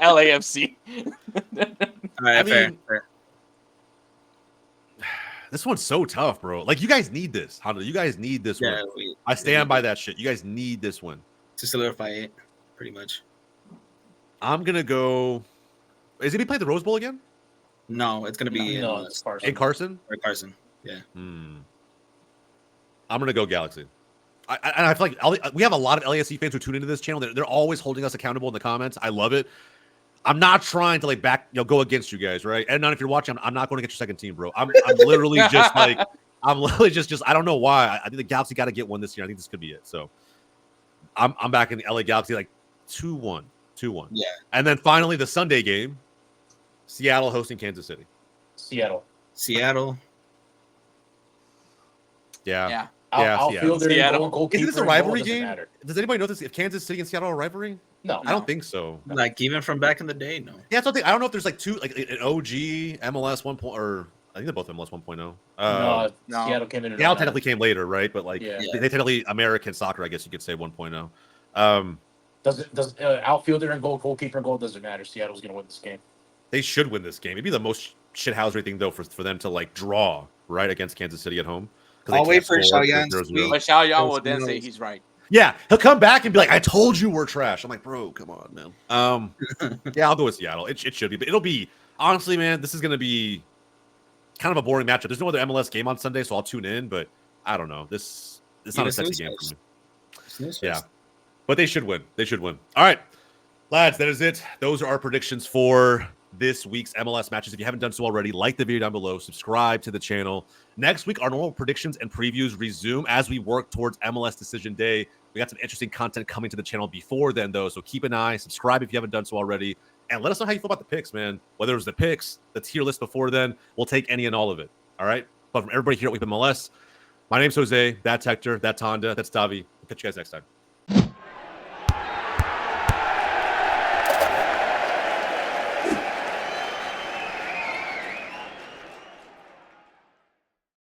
LAFC. All right, fair. This one's so tough, bro. Like, you guys need this. You guys need this Yeah, win. I stand by that shit. You guys need this one to solidify it, pretty much. I'm gonna go. Is it be playing the Rose Bowl again? No, it's gonna be it's Carson. In Carson. Or Carson, yeah. I'm gonna go Galaxy. I feel like we have a lot of LAFC fans who tune into this channel. They're always holding us accountable in the comments. I love it. I'm not trying to like go against you guys, right? And if you're watching, I'm not going to get your second team, bro. I'm literally just like, I don't know why. I think the Galaxy got to get one this year. I think this could be it. So I'm back in the LA Galaxy like 2-1. Yeah. And then finally the Sunday game, Seattle hosting Kansas City. Seattle. Yeah. Outfielder and goalkeeper. Is this a rivalry game? Matter. Does anybody know this? If Kansas City and Seattle are a rivalry? No, I don't think so. Like even from back in the day, no. Yeah, that's something. I don't know if there's like two, like an OG MLS 1.0, or I think they're both MLS 1.0. No, Seattle came in. Seattle technically came later, right? But like Yeah. they technically American soccer, I guess you could say 1.0. Does outfielder and goalkeeper and goal doesn't matter. Seattle's gonna win this game. They should win this game. It'd be the most shithousery thing though for them to like draw right against Kansas City at home. I'll wait for Xiaoyan. But Xiaoyan will then say he's right. Yeah, he'll come back and be like, "I told you we're trash." I'm like, "Bro, come on, man." Yeah, I'll go with Seattle. It should be, but it'll be honestly, man. This is gonna be kind of a boring matchup. There's no other MLS game on Sunday, so I'll tune in. But I don't know. It's not a sexy game for me. Yeah, but they should win. All right, lads, that is it. Those are our predictions for this week's MLS matches. If you haven't done so already, like the video down below, subscribe to the channel. Next week, our normal predictions and previews resume as we work towards MLS Decision Day. We got some interesting content coming to the channel before then, though, so keep an eye, subscribe if you haven't done so already, and let us know how you feel about the picks, man. Whether it was the picks, the tier list before then, we'll take any and all of it, all right? But from everybody here at Up MLS, my name's Jose, that's Hector, that's Honda, that's Davi. We'll catch you guys next time.